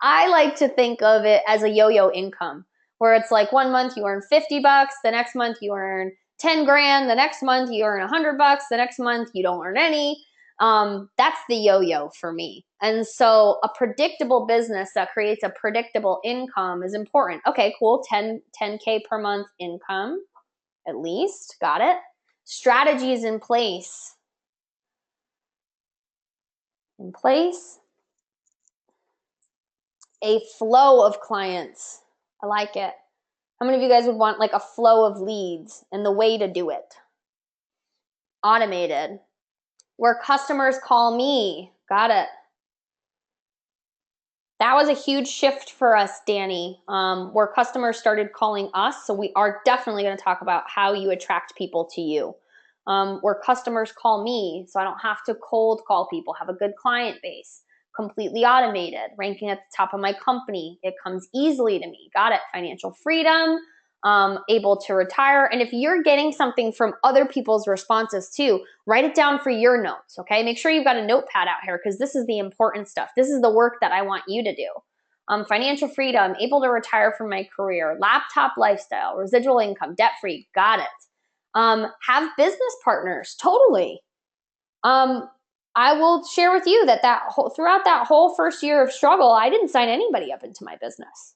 I like to think of it as a yo-yo income where it's like 1 month you earn $50, the next month you earn 10 grand, the next month you earn $100, the next month you don't earn any. That's the yo-yo for me. And so a predictable business that creates a predictable income is important. Okay, cool. 10K per month income, at least. Got it. Strategies in place. A flow of clients. I like it. How many of you guys would want like a flow of leads and the way to do it? Automated. Where customers call me. Got it. That was a huge shift for us, Danny, where customers started calling us. So we are definitely going to talk about how you attract people to you. Where customers call me, so I don't have to cold call people, have a good client base, completely automated, ranking at the top of my company. It comes easily to me. Got it. Financial freedom. Able to retire. And if you're getting something from other people's responses too, write it down for your notes, okay? Make sure you've got a notepad out here because this is the important stuff. This is the work that I want you to do. Financial freedom, able to retire from my career, laptop lifestyle, residual income, debt-free, got it. Have business partners, totally. I will share with you that throughout that whole first year of struggle, I didn't sign anybody up into my business.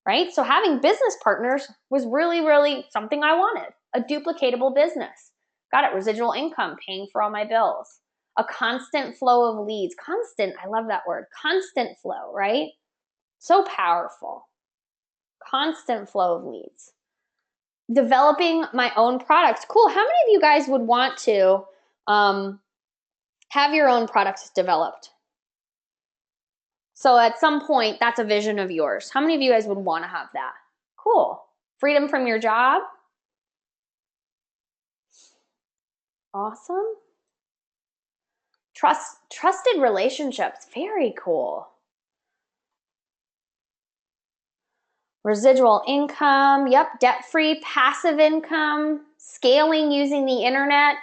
Right? So having business partners was really, really something I wanted. A duplicatable business. Got it. Residual income, paying for all my bills. A constant flow of leads. Constant, I love that word. Constant flow, right? So powerful. Constant flow of leads. Developing my own products. Cool. How many of you guys would want to have your own products developed? So at some point, that's a vision of yours. How many of you guys would want to have that? Cool. Freedom from your job. Awesome. Trusted relationships. Very cool. Residual income. Yep. Debt-free, passive income. Scaling using the internet.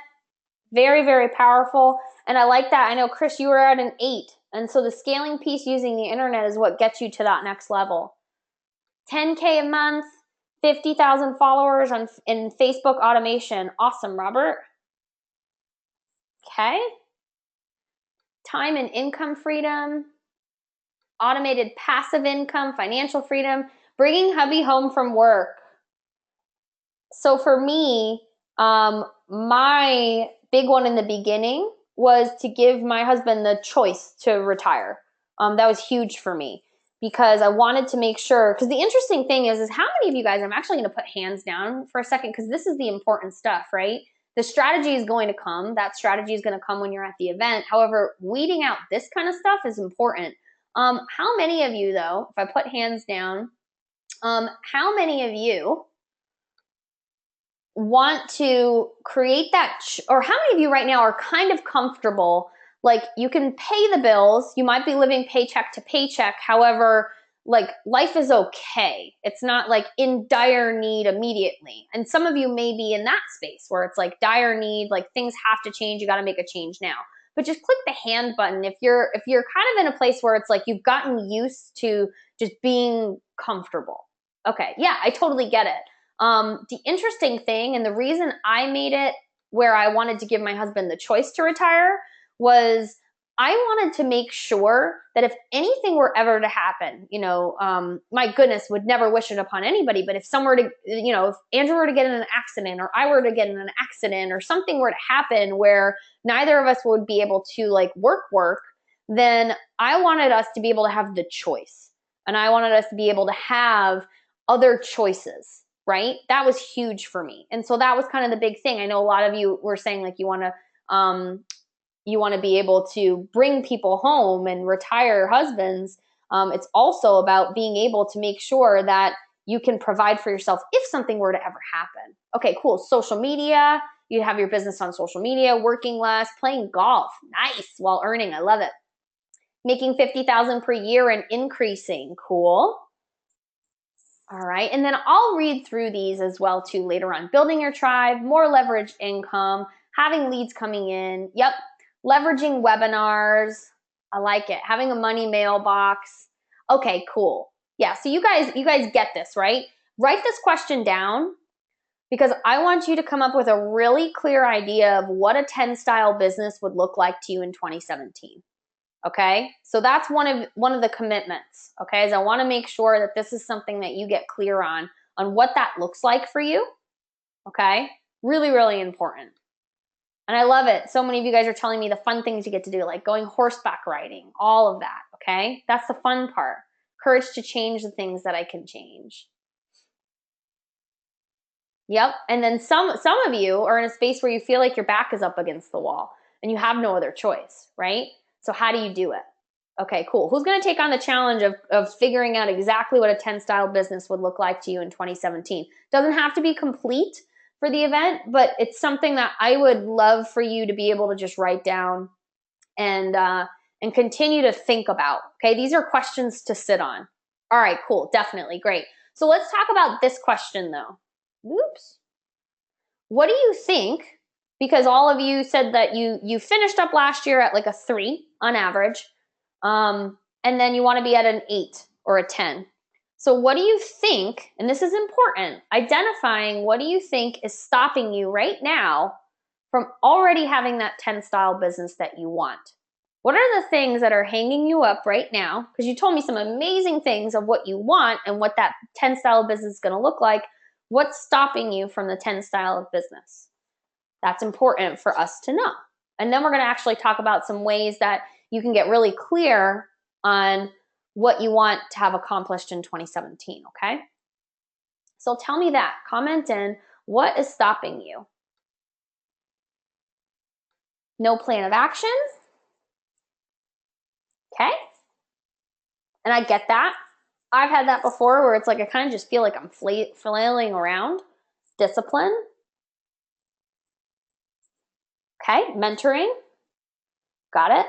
Very, very powerful. And I like that. I know, Chris, you were at an 8. And so the scaling piece using the internet is what gets you to that next level. 10K a month, 50,000 followers in Facebook automation. Awesome, Robert. Okay. Time and income freedom. Automated passive income, financial freedom. Bringing hubby home from work. So for me, my big one in the beginning was to give my husband the choice to retire. That was huge for me because I wanted to make sure, because the interesting thing is how many of you guys, I'm actually going to put hands down for a second because this is the important stuff, right? The strategy is going to come. That strategy is going to come when you're at the event. However, weeding out this kind of stuff is important. How many of you, though, if I put hands down, how many of you want to create that, or how many of you right now are kind of comfortable, like you can pay the bills, you might be living paycheck to paycheck, however, like life is okay. It's not like in dire need immediately. And some of you may be in that space where it's like dire need, like things have to change, you got to make a change now. But just click the hand button if you're kind of in a place where it's like you've gotten used to just being comfortable. Okay, yeah, I totally get it. The interesting thing, and the reason I made it where I wanted to give my husband the choice to retire, was I wanted to make sure that if anything were ever to happen, my goodness, would never wish it upon anybody, but if someone were to, if Andrew were to get in an accident, or I were to get in an accident, or something were to happen where neither of us would be able to like work, then I wanted us to be able to have the choice. And I wanted us to be able to have other choices, right? That was huge for me. And so that was kind of the big thing. I know a lot of you were saying like you want to be able to bring people home and retire husbands. It's also about being able to make sure that you can provide for yourself if something were to ever happen. Okay, cool. Social media. You have your business on social media, working less, playing golf. Nice. While earning. I love it. Making $50,000 per year and increasing. Cool. All right. And then I'll read through these as well too later on. Building your tribe, more leveraged income, having leads coming in. Yep. Leveraging webinars. I like it. Having a money mailbox. Okay, cool. Yeah. So you guys get this, right? Write this question down, because I want you to come up with a really clear idea of what a 10 style business would look like to you in 2017. Okay, so that's one of the commitments. Okay, is I want to make sure that this is something that you get clear on what that looks like for you. Okay, really, really important. And I love it. So many of you guys are telling me the fun things you get to do, like going horseback riding, all of that. Okay, that's the fun part. Courage to change the things that I can change. Yep. And then some of you are in a space where you feel like your back is up against the wall and you have no other choice, right? So how do you do it? Okay, cool. Who's going to take on the challenge of figuring out exactly what a 10 style business would look like to you in 2017? Doesn't have to be complete for the event, but it's something that I would love for you to be able to just write down and continue to think about. Okay, these are questions to sit on. All right, cool. Definitely. Great. So let's talk about this question though. Oops. What do you think? Because all of you said that you finished up last year at like a 3 on average, and then you want to be at an 8 or a 10. So what do you think, and this is important, identifying what do you think is stopping you right now from already having that 10 style business that you want? What are the things that are hanging you up right now? Because you told me some amazing things of what you want and what that 10 style business is going to look like. What's stopping you from the 10 style of business? That's important for us to know. And then we're going to actually talk about some ways that you can get really clear on what you want to have accomplished in 2017, okay? So tell me that. Comment in, what is stopping you? No plan of action? Okay? And I get that. I've had that before where it's like I kind of just feel like I'm flailing around. Discipline. Okay, mentoring. Got it?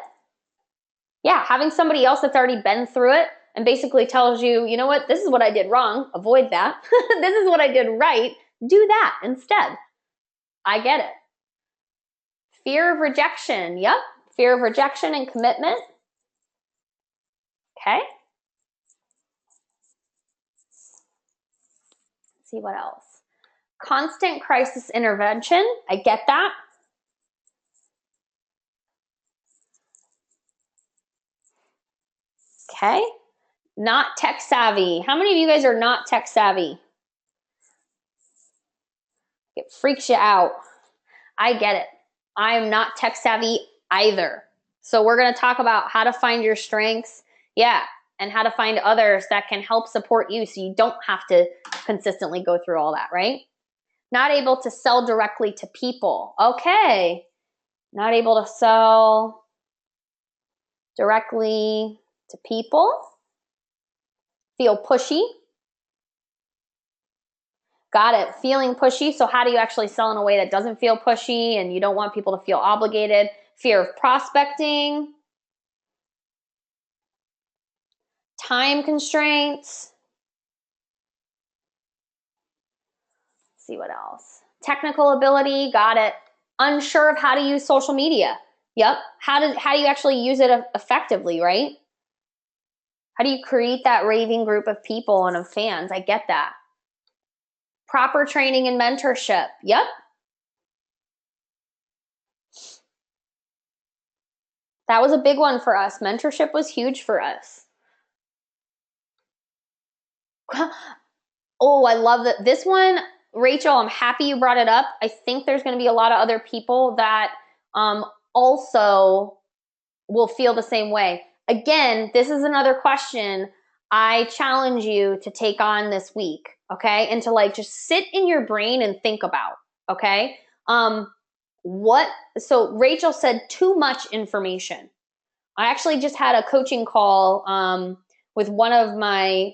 Yeah, having somebody else that's already been through it and basically tells you, you know what, this is what I did wrong. Avoid that. This is what I did right. Do that instead. I get it. Fear of rejection. Yep. Fear of rejection and commitment. Okay. Let's see what else. Constant crisis intervention. I get that. Okay. Not tech savvy. How many of you guys are not tech savvy? It freaks you out. I get it. I'm not tech savvy either. So we're going to talk about how to find your strengths. Yeah. And how to find others that can help support you so you don't have to consistently go through all that, right? Not able to sell directly to people. Okay. Not able to sell directly to people. Feel pushy. Got it. Feeling pushy. So how do you actually sell in a way that doesn't feel pushy and you don't want people to feel obligated? Fear of prospecting. Time constraints. Let's see what else. Technical ability. Got it. Unsure of how to use social media. Yep. How do you actually use it effectively, right? How do you create that raving group of people and of fans? I get that. Proper training and mentorship. Yep. That was a big one for us. Mentorship was huge for us. Oh, I love that. This one, Rachel, I'm happy you brought it up. I think there's going to be a lot of other people that also will feel the same way. Again, this is another question I challenge you to take on this week, okay? And to like just sit in your brain and think about, okay? So Rachel said too much information. I actually just had a coaching call with one of my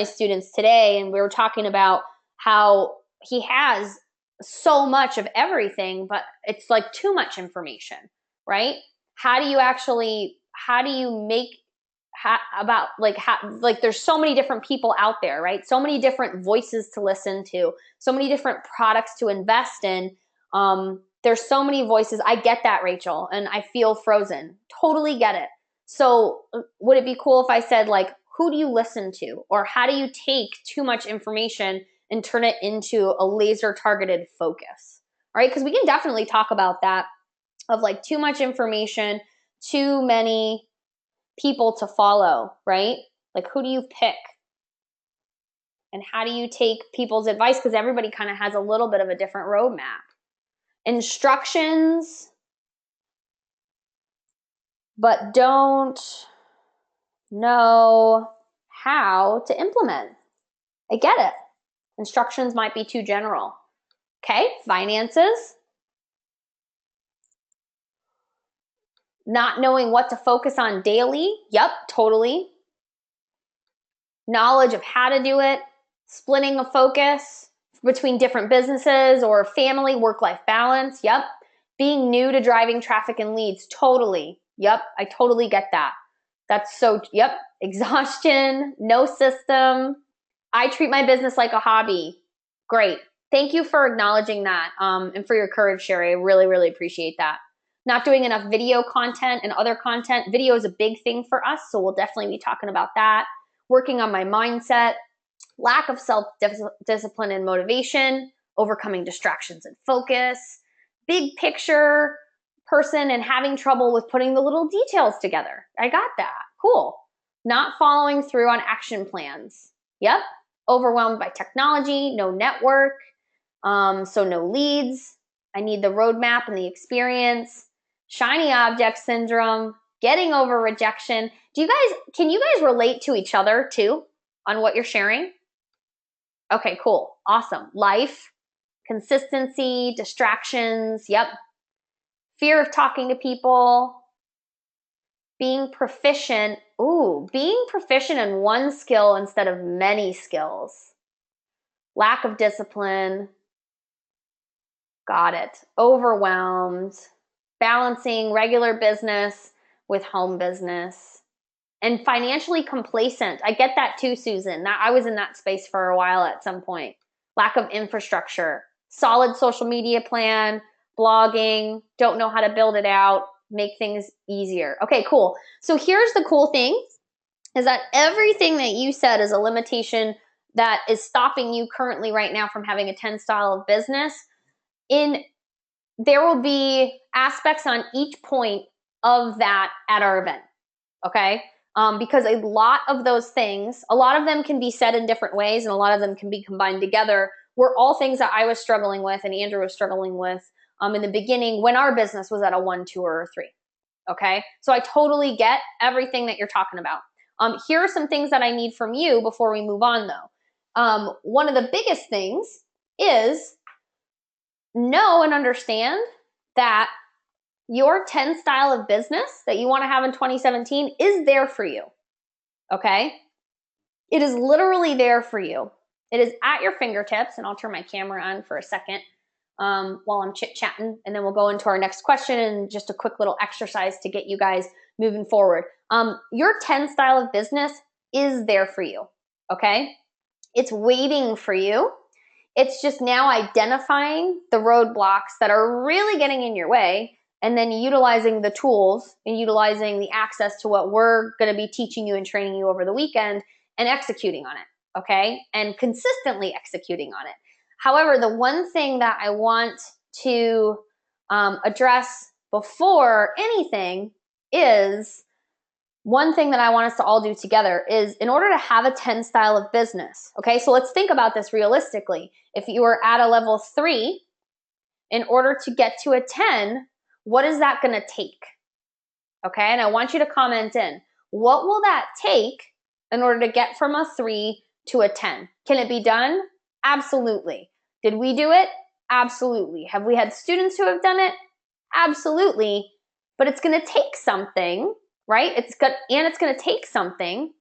students today, and we were talking about how he has so much of everything, but it's like too much information, right? How do you make there's so many different people out there, right? So many different voices to listen to, so many different products to invest in. There's so many voices. I get that, Rachel, and I feel frozen. Totally get it. So would it be cool if I said, like, who do you listen to? Or how do you take too much information and turn it into a laser targeted focus? All right, because we can definitely talk about that, of like too much information, too many people to follow, right? Like, who do you pick? And how do you take people's advice? Because everybody kind of has a little bit of a different roadmap. Instructions, but don't know how to implement. I get it. Instructions might be too general. Okay, finances. Not knowing what to focus on daily. Yep, totally. Knowledge of how to do it. Splitting a focus between different businesses or family, work-life balance. Yep. Being new to driving traffic and leads. Totally. Yep, I totally get that. That's so, yep. Exhaustion, no system. I treat my business like a hobby. Great. Thank you for acknowledging that and for your courage, Sherry. I really, really appreciate that. Not doing enough video content and other content. Video is a big thing for us, so we'll definitely be talking about that. Working on my mindset. Lack of self-discipline and motivation. Overcoming distractions and focus. Big picture person and having trouble with putting the little details together. I got that. Cool. Not following through on action plans. Yep. Overwhelmed by technology, no network, so no leads. I need the roadmap and the experience. Shiny object syndrome, getting over rejection. Can you guys relate to each other too on what you're sharing? Okay, cool. Awesome. Life, consistency, distractions. Yep. Fear of talking to people. Being proficient. Ooh, being proficient in one skill instead of many skills. Lack of discipline. Got it. Overwhelmed. Balancing regular business with home business. And financially complacent. I get that too, Susan. I was in that space for a while at some point. Lack of infrastructure. Solid social media plan. Blogging. Don't know how to build it out. Make things easier. Okay, cool. So here's the cool thing, is that everything that you said is a limitation that is stopping you currently right now from having a 10 style of business. There will be aspects on each point of that at our event, okay? Because a lot of those things, a lot of them can be said in different ways and a lot of them can be combined together, were all things that I was struggling with and Andrew was struggling with in the beginning when our business was at a 1, 2, or a 3. Okay, so I totally get everything that you're talking about. Here are some things that I need from you before we move on, though. One of the biggest things is know and understand that your 10 style of business that you want to have in 2017 is there for you. Okay, it is literally there for you. It is at your fingertips, and I'll turn my camera on for a second while I'm chit-chatting, and then we'll go into our next question and just a quick little exercise to get you guys moving forward. Your 10 style of business is there for you, okay? It's waiting for you. It's just now identifying the roadblocks that are really getting in your way and then utilizing the tools and utilizing the access to what we're going to be teaching you and training you over the weekend and executing on it, okay? And consistently executing on it. However, the one thing that I want to address before anything is, one thing that I want us to all do together is, in order to have a 10 style of business, okay? So let's think about this realistically. If you were at a level 3, in order to get to a 10, what is that going to take? Okay, and I want you to comment in. What will that take in order to get from a 3 to a 10? Can it be done? Absolutely. Did we do it? Absolutely. Have we had students who have done it? Absolutely. But it's going to take something, right? It's going to take something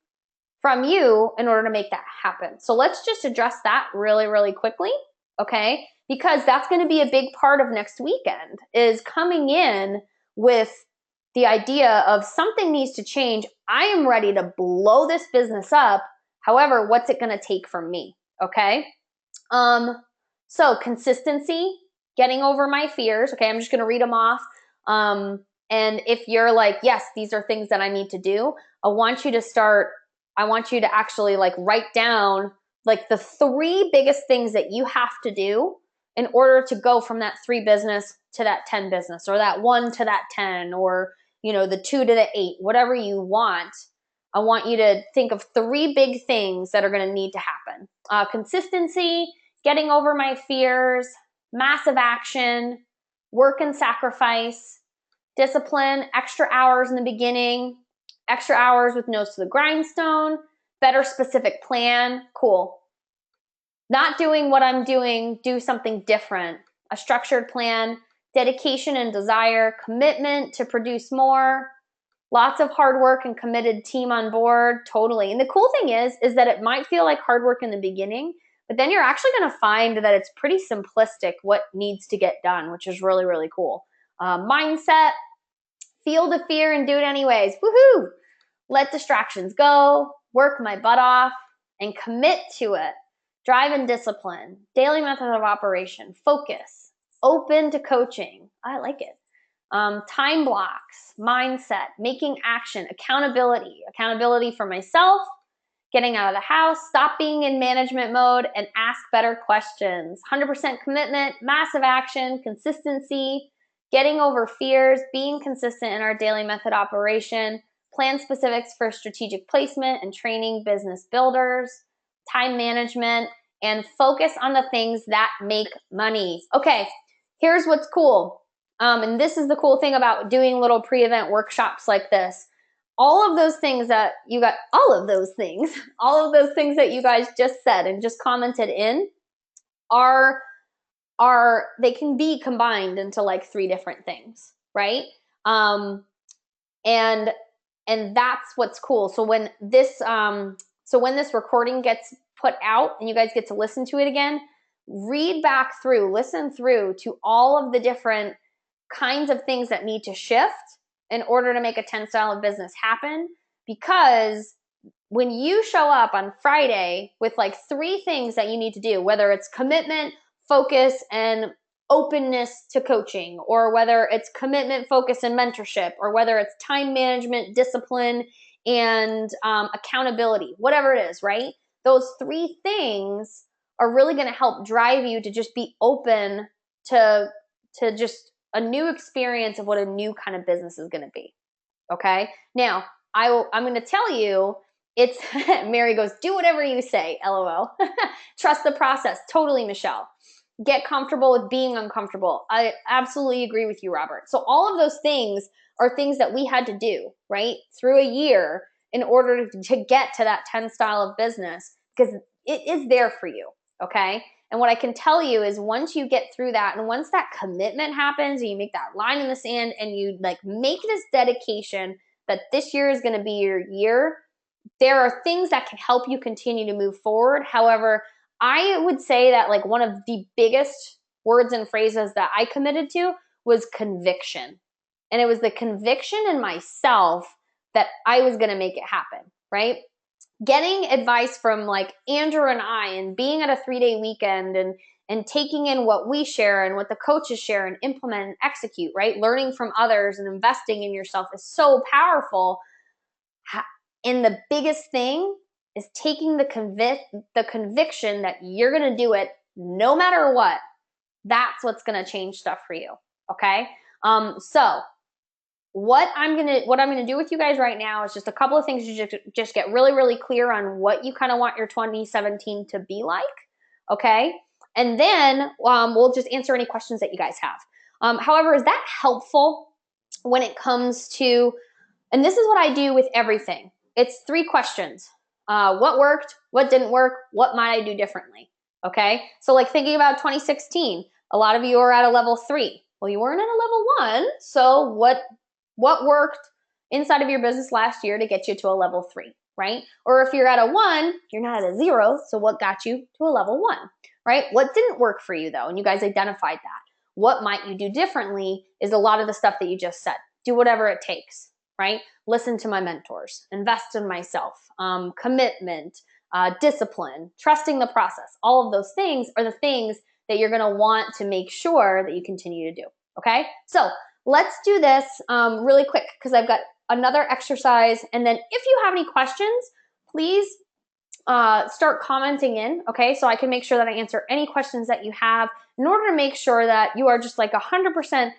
from you in order to make that happen. So let's just address that really, really quickly, okay? Because that's going to be a big part of next weekend, is coming in with the idea of something needs to change. I am ready to blow this business up. However, what's it going to take from me? Okay. So consistency, getting over my fears. Okay. I'm just going to read them off. And if you're like, yes, these are things that I need to do, I want you to actually like write down like the 3 biggest things that you have to do in order to go from that 3 business to that 10 business, or that 1 to that 10, or, you know, the 2 to the 8, whatever you want. I want you to think of 3 big things that are going to need to happen. Consistency, getting over my fears, massive action, work and sacrifice, discipline, extra hours in the beginning, extra hours with nose to the grindstone, better specific plan. Cool. Not doing what I'm doing, do something different. A structured plan, dedication and desire, commitment to produce more, lots of hard work and committed team on board. Totally. And the cool thing is that it might feel like hard work in the beginning, but then you're actually going to find that it's pretty simplistic what needs to get done, which is really, really cool. Mindset, feel the fear and do it anyways. Woohoo! Let distractions go, work my butt off, and commit to it. Drive and discipline, daily method of operation, focus, open to coaching. I like it. Time blocks, mindset, making action, accountability for myself, getting out of the house, stop being in management mode, and ask better questions. 100% commitment, massive action, consistency, getting over fears, being consistent in our daily method operation, plan specifics for strategic placement and training business builders, time management, and focus on the things that make money. Okay, here's what's cool. And this is the cool thing about doing little pre-event workshops like this. All of those things that you got, all of those things that you guys just said and just commented in are they can be combined into like 3 different things, right? And that's what's cool. So when this recording gets put out and you guys get to listen to it again, listen through to all of the different kinds of things that need to shift in order to make a 10 style of business happen. Because when you show up on Friday with like 3 things that you need to do, whether it's commitment, focus, and openness to coaching, or whether it's commitment, focus, and mentorship, or whether it's time management, discipline, and accountability, whatever it is, right? Those 3 things are really going to help drive you to just be open to just a new experience of what a new kind of business is going to be. Okay. Now I'm going to tell you, it's Mary goes, do whatever you say. LOL. Trust the process. Totally, Michelle. Get comfortable with being uncomfortable. I absolutely agree with you, Robert. So all of those things are things that we had to do, right? Through a year in order to get to that 10 style of business, because it is there for you. Okay. And what I can tell you is once you get through that, and once that commitment happens and you make that line in the sand and you like make this dedication that this year is going to be your year, there are things that can help you continue to move forward. However, I would say that like one of the biggest words and phrases that I committed to was conviction. And it was the conviction in myself that I was going to make it happen, right? Getting advice from like Andrew and I, and being at a 3-day weekend and taking in what we share and what the coaches share and implement and execute, right? Learning from others and investing in yourself is so powerful. And the biggest thing is taking the conviction that you're going to do it no matter what. That's what's going to change stuff for you. Okay. So what I'm going to do with you guys right now is just a couple of things to just get really, really clear on what you kind of want your 2017 to be like. Okay. And then we'll just answer any questions that you guys have. However, is that helpful when it comes to, and this is what I do with everything. It's 3 questions. What worked? What didn't work? What might I do differently? Okay. So like thinking about 2016, a lot of you are at a level 3. Well, you weren't at a level 1. So what worked inside of your business last year to get you to a level 3, right? Or if you're at a 1, you're not at a 0. So what got you to a level 1, right? What didn't work for you though? And you guys identified that. What might you do differently is a lot of the stuff that you just said. Do whatever it takes, right? Listen to my mentors, invest in myself, commitment, discipline, trusting the process. All of those things are the things that you're going to want to make sure that you continue to do. Okay. So let's do this really quick because I've got another exercise. And then if you have any questions, please start commenting in. Okay. So I can make sure that I answer any questions that you have in order to make sure that you are just like 100%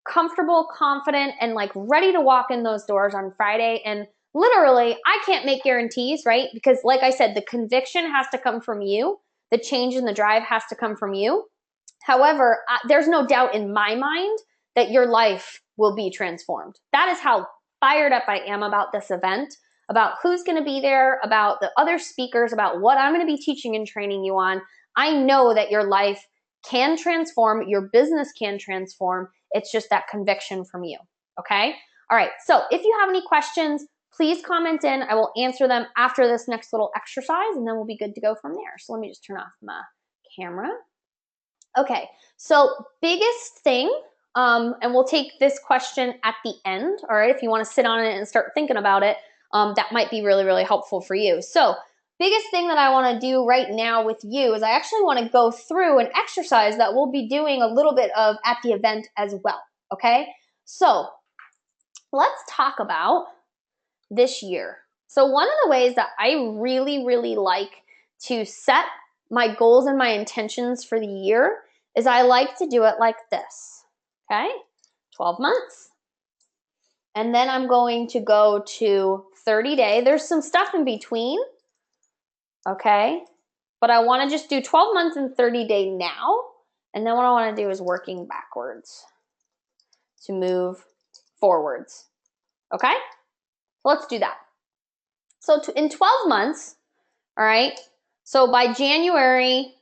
comfortable, confident, and like ready to walk in those doors on Friday. And literally, I can't make guarantees, right? Because like I said, the conviction has to come from you. The change in the drive has to come from you. However, there's no doubt in my mind that your life will be transformed. That is how fired up I am about this event, about who's going to be there, about the other speakers, about what I'm going to be teaching and training you on. I know that your life can transform, your business can transform. It's just that conviction from you. Okay? All right. So if you have any questions, please comment in. I will answer them after this next little exercise, and then we'll be good to go from there. So let me just turn off my camera. Okay. So biggest thing, and we'll take this question at the end. All right. If you want to sit on it and start thinking about it, that might be really, really helpful for you. So biggest thing that I want to do right now with you is I actually want to go through an exercise that we'll be doing a little bit of at the event as well. Okay. So let's talk about this year. So one of the ways that I really, really like to set my goals and my intentions for the year is I like to do it like this. Okay. 12 months. And then I'm going to go to 30-day. There's some stuff in between. Okay. But I want to just do 12 months and 30-day now. And then what I want to do is working backwards to move forwards. Okay. Let's do that. So in 12 months, all right. So by January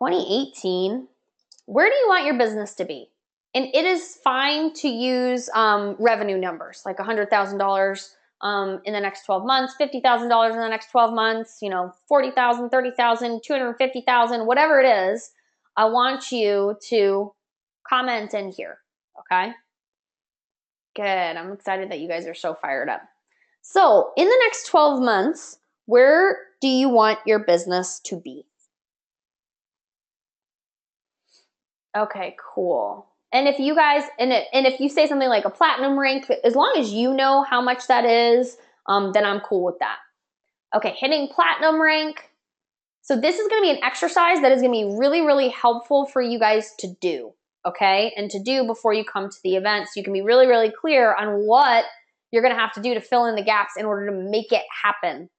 2018, where do you want your business to be? And it is fine to use revenue numbers like $100,000 in the next 12 months, $50,000 in the next 12 months, you know, 40,000, 30,000, 250,000, whatever it is. I want you to comment in here. Okay. Good. I'm excited that you guys are so fired up. So in the next 12 months, where do you want your business to be? Okay, cool. And if you guys, and if you say something like a platinum rank, as long as you know how much that is, then I'm cool with that. Okay, hitting platinum rank. So this is going to be an exercise that is going to be really, really helpful for you guys to do. Okay, and to do before you come to the event, so you can be really, really clear on what you're going to have to do to fill in the gaps in order to make it happen.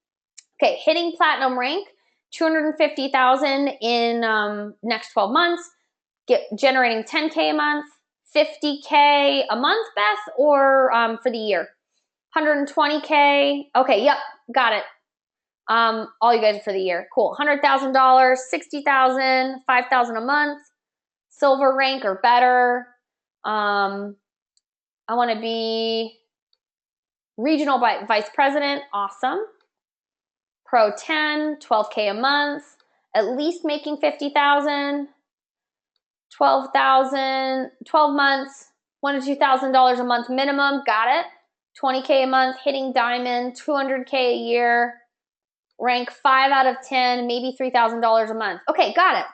Okay, hitting platinum rank, 250,000 in next 12 months. Generating 10K a month, 50K a month, Beth, or for the year? 120K. Okay, yep, got it. All you guys are for the year. Cool. $100,000, $60,000, $5,000 a month, silver rank or better. I want to be regional vice president. Awesome. Pro 10, 12K a month, at least making 50,000. 12,000, 12 months, $1,000 to $2,000 a month minimum. Got it. 20K a month, hitting diamond, 200K a year. rank 5 out of 10, maybe $3,000 a month. Okay, got it.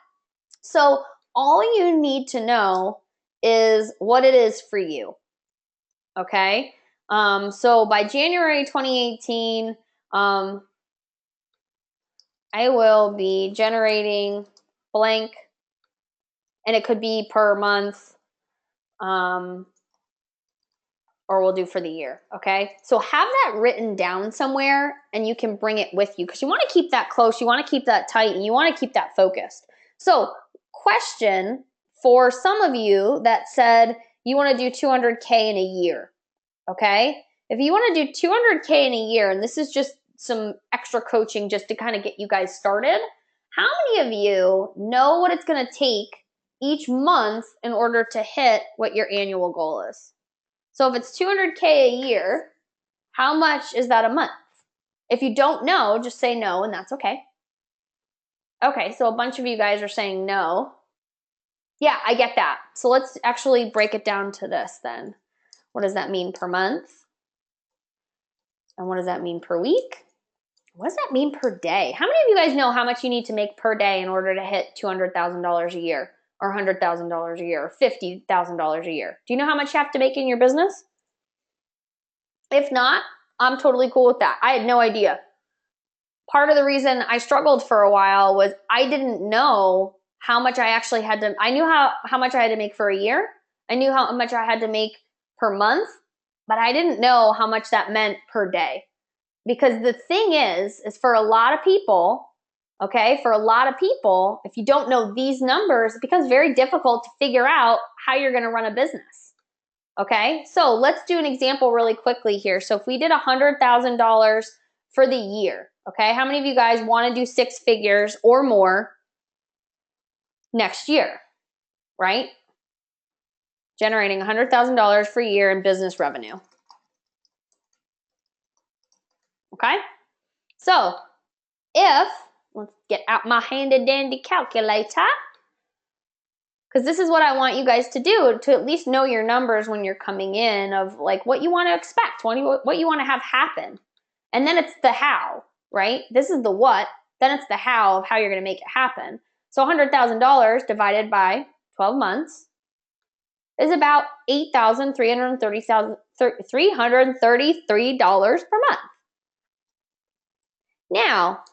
So all you need to know is what it is for you. Okay? So by January 2018, I will be generating blank, and it could be per month, or we'll do for the year, okay? So have that written down somewhere, and you can bring it with you, because you want to keep that close, you want to keep that tight, and you want to keep that focused. So question for some of you that said you want to do 200K in a year, okay? If you want to do 200K in a year, and this is just some extra coaching just to kind of get you guys started, how many of you know what it's going to take each month in order to hit what your annual goal is? So if it's 200K a year, how much is that a month? If you don't know, just say no, and that's okay. Okay, so a bunch of you guys are saying no. Yeah, I get that. So let's actually break it down to this then. What does that mean per month? And what does that mean per week? What does that mean per day? How many of you guys know how much you need to make per day in order to hit $200,000 a year, or $100,000 a year, or $50,000 a year? Do you know how much you have to make in your business? If not, I'm totally cool with that. I had no idea. Part of the reason I struggled for a while was I didn't know how much I actually had to, I knew how much I had to make for a year. I knew how much I had to make per month, but I didn't know how much that meant per day. Because the thing is for a lot of people, okay, for a lot of people, if you don't know these numbers, it becomes very difficult to figure out how you're going to run a business. Okay, so let's do an example really quickly here. So if we did $100,000 for the year, okay, how many of you guys want to do 6 figures or more next year, right? Generating $100,000 per year in business revenue. Okay, so if, let's get out my handy dandy calculator, because this is what I want you guys to do, to at least know your numbers when you're coming in, of like what you want to expect, what you want to have happen. And then it's the how, right? This is the what, then it's the how of how you're going to make it happen. So $100,000 divided by 12 months is about $8,333 per month. Now,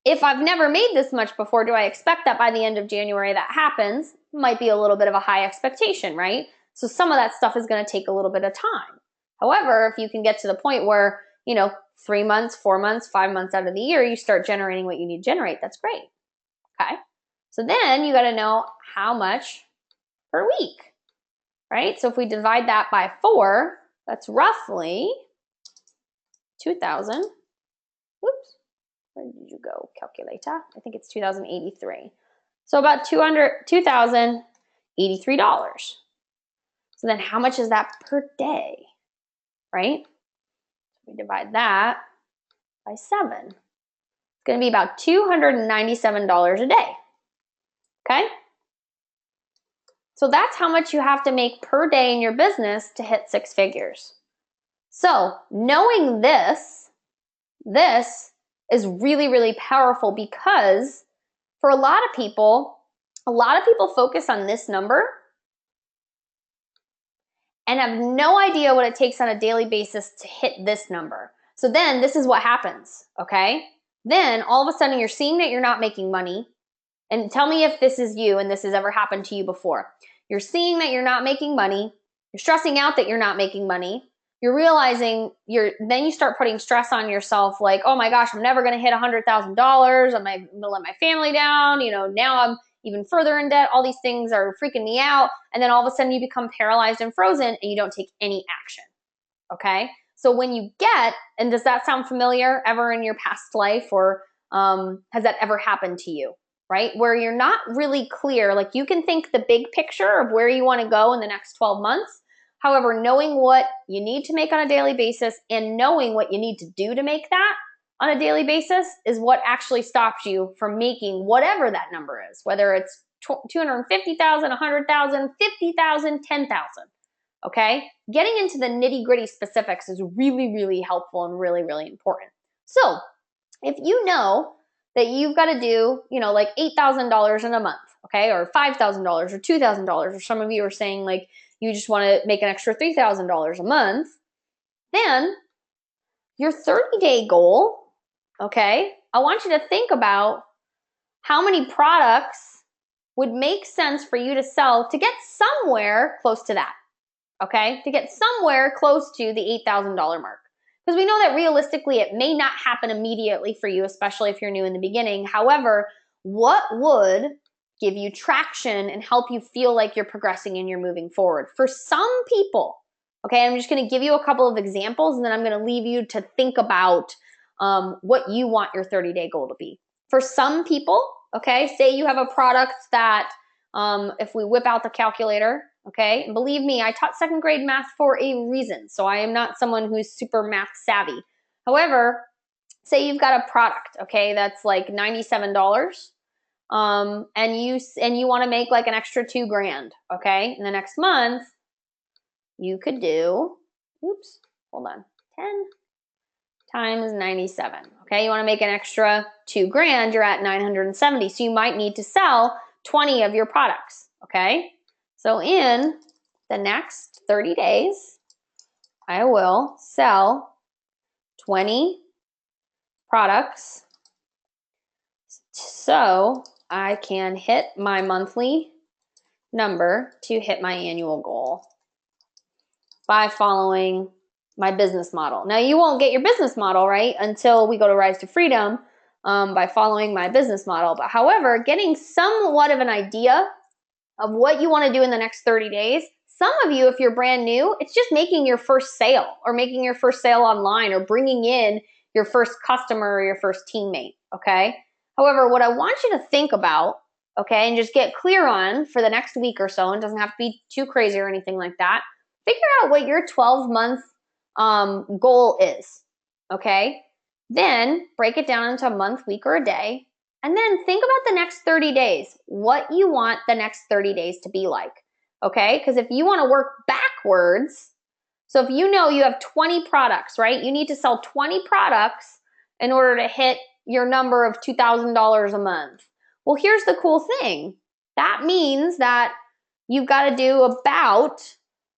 if I've never made this much before, do I expect that by the end of January that happens? Might be a little bit of a high expectation, right? So some of that stuff is going to take a little bit of time. However, if you can get to the point where, 3 months, 4 months, 5 months out of the year, you start generating what you need to generate, that's great. Okay. So then you got to know how much per week, right? So if we divide that by 4, that's roughly 2,000. Whoops. Where did you go, calculator? I think it's 2,083. So about $2,083. So then how much is that per day, right? We divide that by 7. It's going to be about $297 a day, okay? So that's how much you have to make per day in your business to hit 6 figures. So knowing this is really, really powerful, because for a lot of people focus on this number and have no idea what it takes on a daily basis to hit this number. So then this is what happens, okay? Then all of a sudden you're seeing that you're not making money. And tell me if this is you and this has ever happened to you before. You're seeing that you're not making money. You're stressing out that you're not making money. You're realizing then you start putting stress on yourself, like, oh my gosh, I'm never going to hit $100,000. I'm going to let my family down. Now I'm even further in debt. All these things are freaking me out. And then all of a sudden you become paralyzed and frozen and you don't take any action. Okay. So when you and does that sound familiar ever in your past life, or has that ever happened to you? Right? Where you're not really clear, like you can think the big picture of where you want to go in the next 12 months. However, knowing what you need to make on a daily basis and knowing what you need to do to make that on a daily basis is what actually stops you from making whatever that number is, whether it's 250,000, 100,000, 50,000, 10,000. Okay? Getting into the nitty-gritty specifics is really, really helpful and really, really important. So if you know that you've got to do, like $8,000 in a month, okay, or $5,000 or $2,000, or some of you are saying like you just want to make an extra $3,000 a month, then your 30-day goal, okay, I want you to think about how many products would make sense for you to sell to get somewhere close to that, okay, to get somewhere close to the $8,000 mark. Because we know that realistically it may not happen immediately for you, especially if you're new in the beginning. However, what would give you traction and help you feel like you're progressing and you're moving forward? For some people, okay, I'm just going to give you a couple of examples and then I'm going to leave you to think about what you want your 30-day goal to be. For some people, okay, say you have a product that if we whip out the calculator, okay, and believe me, I taught second grade math for a reason, so I am not someone who's super math savvy. However, say you've got a product, okay, that's like $97, and you want to make like an extra $2,000, okay, in the next month, you could do, oops, hold on, 10 times 97, okay, you want to make an extra $2,000, you're at 970, so you might need to sell 20 of your products, okay? So in the next 30 days, I will sell 20 products so I can hit my monthly number to hit my annual goal by following my business model. Now, you won't get your business model, right, until we go to Rise to Freedom by following my business model. But however, getting somewhat of an idea of what you want to do in the next 30 days. Some of you, if you're brand new, it's just making your first sale or making your first sale online or bringing in your first customer or your first teammate, okay? However, what I want you to think about, okay, and just get clear on for the next week or so, and it doesn't have to be too crazy or anything like that, figure out what your 12-month goal is, okay? Then break it down into a month, week, or a day. And then think about the next 30 days, what you want the next 30 days to be like, okay? Because if you want to work backwards, so if you know you have 20 products, right? You need to sell 20 products in order to hit your number of $2,000 a month. Well, here's the cool thing. That means that you've got to do about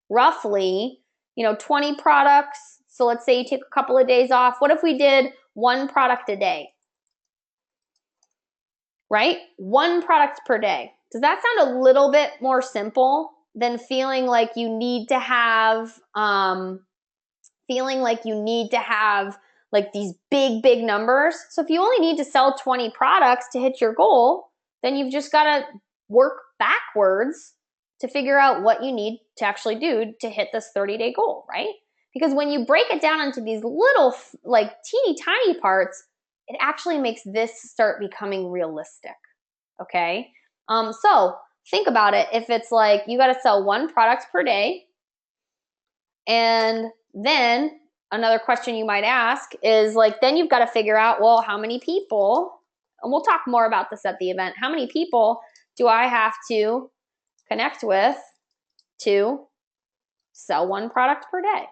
roughly, 20 products. So let's say you take a couple of days off. What if we did one product a day? Right? One product per day. Does that sound a little bit more simple than feeling like you need to have, like these big numbers? So if you only need to sell 20 products to hit your goal, then you've just got to work backwards to figure out what you need to actually do to hit this 30-day goal, right? Because when you break it down into these little, like teeny tiny parts, it actually makes this start becoming realistic, okay? So think about it. If it's like you got to sell one product per day, and then another question you might ask is like, then you've got to figure out, well, how many people, and we'll talk more about this at the event, how many people do I have to connect with to sell one product per day?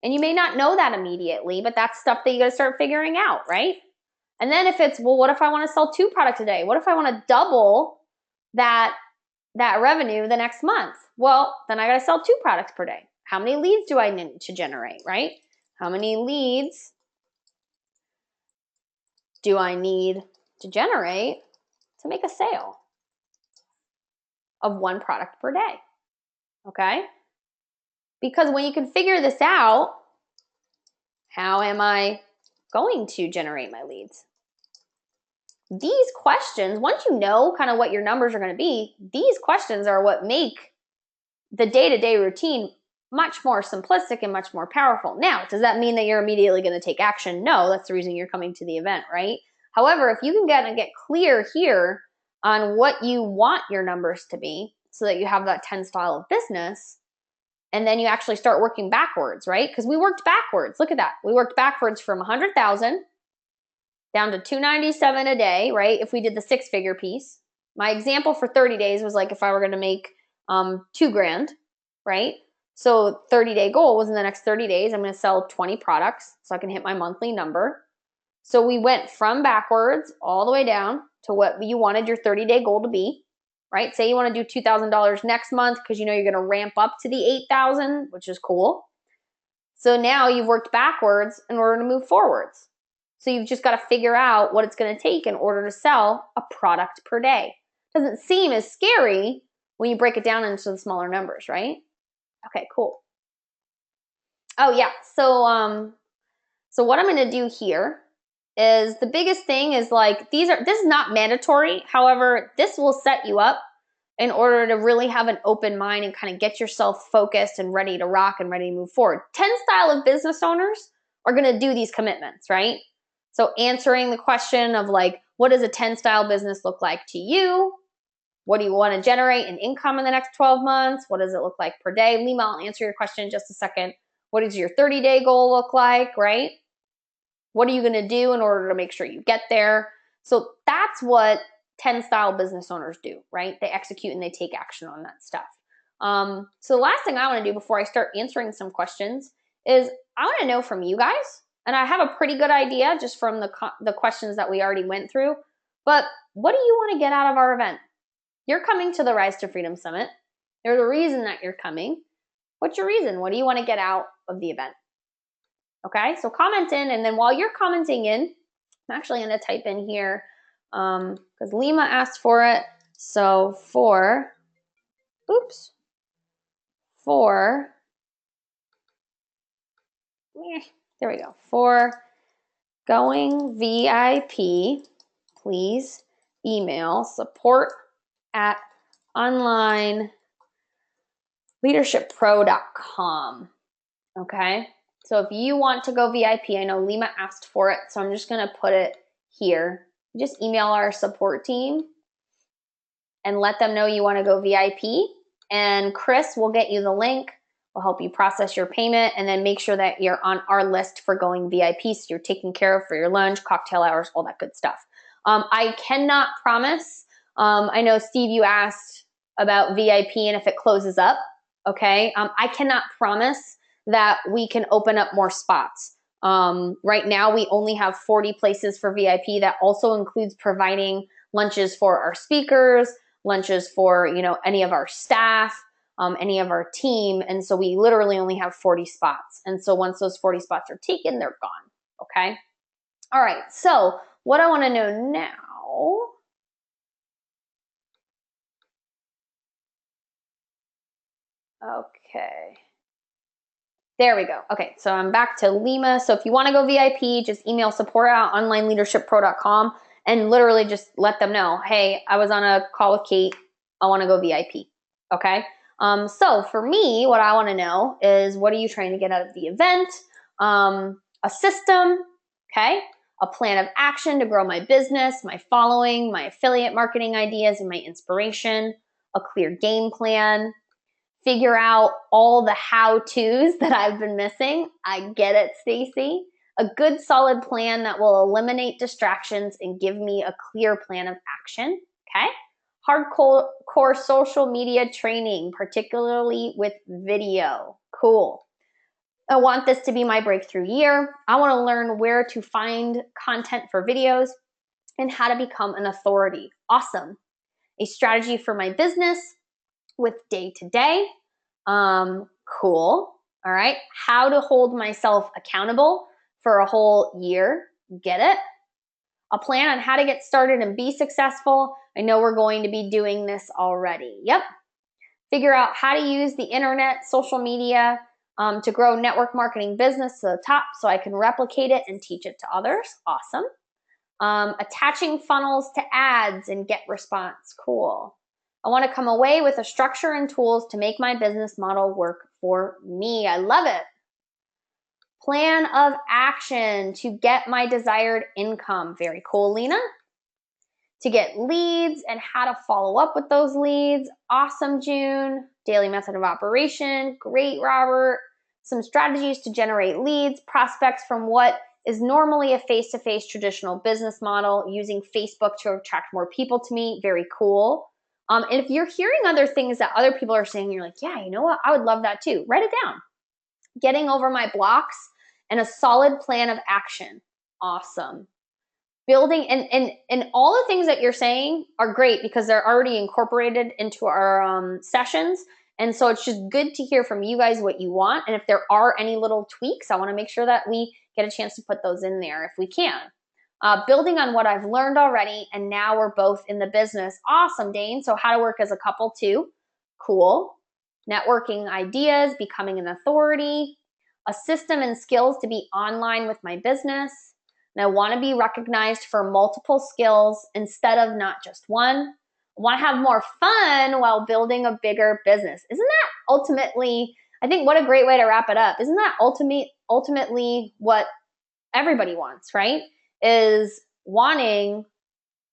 And you may not know that immediately, but that's stuff that you got to start figuring out, right? And then if it's, well, what if I want to sell 2 products a day? What if I want to double that revenue the next month? Well, then I got to sell 2 products per day. How many leads do I need to generate, right? How many leads do I need to generate to make a sale of 1 product per day? Okay? Because when you can figure this out, how am I going to generate my leads? These questions, once you know kind of what your numbers are going to be, these questions are what make the day-to-day routine much more simplistic and much more powerful. Now, does that mean that you're immediately going to take action? No, that's the reason you're coming to the event, right? However, if you can get clear here on what you want your numbers to be so that you have that 10 style of business, and then you actually start working backwards, right? Because we worked backwards. Look at that. We worked backwards from 100,000 down to 297 a day, right? If we did the 6-figure piece. My example for 30 days was like if I were going to make $2,000, right? So 30-day goal was in the next 30 days, I'm going to sell 20 products so I can hit my monthly number. So we went from backwards all the way down to what you wanted your 30-day goal to be, right? Say you want to do $2,000 next month because you know you're going to ramp up to the 8,000, which is cool. So now you've worked backwards in order to move forwards. So you've just got to figure out what it's going to take in order to sell a product per day. Doesn't seem as scary when you break it down into the smaller numbers, right? Okay, cool. Oh yeah, so what I'm going to do here is the biggest thing is like this is not mandatory. However, this will set you up in order to really have an open mind and kind of get yourself focused and ready to rock and ready to move forward. 10 style of business owners are going to do these commitments, right? So answering the question of like, what does a 10 style business look like to you? What do you want to generate in income in the next 12 months? What does it look like per day? Lima, I'll answer your question in just a second. What does your 30-day goal look like, right? What are you going to do in order to make sure you get there? So that's what 10 style business owners do, right? They execute and they take action on that stuff. So the last thing I want to do before I start answering some questions is I want to know from you guys, and I have a pretty good idea just from the questions that we already went through, but what do you want to get out of our event? You're coming to the Rise to Freedom Summit. There's a reason that you're coming. What's your reason? What do you want to get out of the event? Okay, so comment in, and then while you're commenting in, I'm actually going to type in here because Lima asked for it. So for there we go. For going VIP, please email support@onlineleadershippro.com. Okay. So if you want to go VIP, I know Lima asked for it, so I'm just going to put it here. Just email our support team and let them know you want to go VIP, and Chris will get you the link. We'll help you process your payment and then make sure that you're on our list for going VIP, so you're taken care of for your lunch, cocktail hours, all that good stuff. I cannot promise. I know, Steve, you asked about VIP and if it closes up. Okay. I cannot promise that we can open up more spots. Right now, we only have 40 places for VIP. That also includes providing lunches for our speakers, lunches for, you know, any of our staff, any of our team. And so we literally only have 40 spots. And so once those 40 spots are taken, they're gone. Okay. All right. So what I want to know now. Okay. There we go. Okay, so I'm back to Lima. So if you want to go VIP, just email support@onlineleadershippro.com and literally just let them know, hey, I was on a call with Kate. I want to go VIP. Okay. So for me, what I want to know is, what are you trying to get out of the event? A system, okay? A plan of action to grow my business, my following, my affiliate marketing ideas, and my inspiration. A clear game plan. Figure out all the how-tos that I've been missing. I get it, Stacy. A good solid plan that will eliminate distractions and give me a clear plan of action, okay? Hardcore social media training, particularly with video. Cool. I want this to be my breakthrough year. I want to learn where to find content for videos and how to become an authority. Awesome. A strategy for my business with day-to-day. Cool. All right. How to hold myself accountable for a whole year. Get it? A plan on how to get started and be successful. I know we're going to be doing this already. Yep. Figure out how to use the internet, social media, to grow network marketing business to the top so I can replicate it and teach it to others. Awesome. Attaching funnels to ads and get response. Cool. I want to come away with a structure and tools to make my business model work for me. I love it. Plan of action to get my desired income. Very cool, Lena. To get leads and how to follow up with those leads. Awesome, June. Daily method of operation. Great, Robert. Some strategies to generate leads, prospects from what is normally a face-to-face traditional business model, using Facebook to attract more people to me. Very cool. And if you're hearing other things that other people are saying, you're like, yeah, you know what? I would love that too. Write it down. Getting over my blocks and a solid plan of action. Awesome. building, and all the things that you're saying are great because they're already incorporated into our sessions. And so it's just good to hear from you guys what you want. And if there are any little tweaks, I want to make sure that we get a chance to put those in there if we can. Building on what I've learned already, and now we're both in the business. Awesome, Dane. So how to work as a couple too. Cool. Networking ideas, becoming an authority, a system and skills to be online with my business. And I want to be recognized for multiple skills instead of not just one. I want to have more fun while building a bigger business. Isn't that ultimately, I think what a great way to wrap it up. Isn't that ultimately what everybody wants, right? Is wanting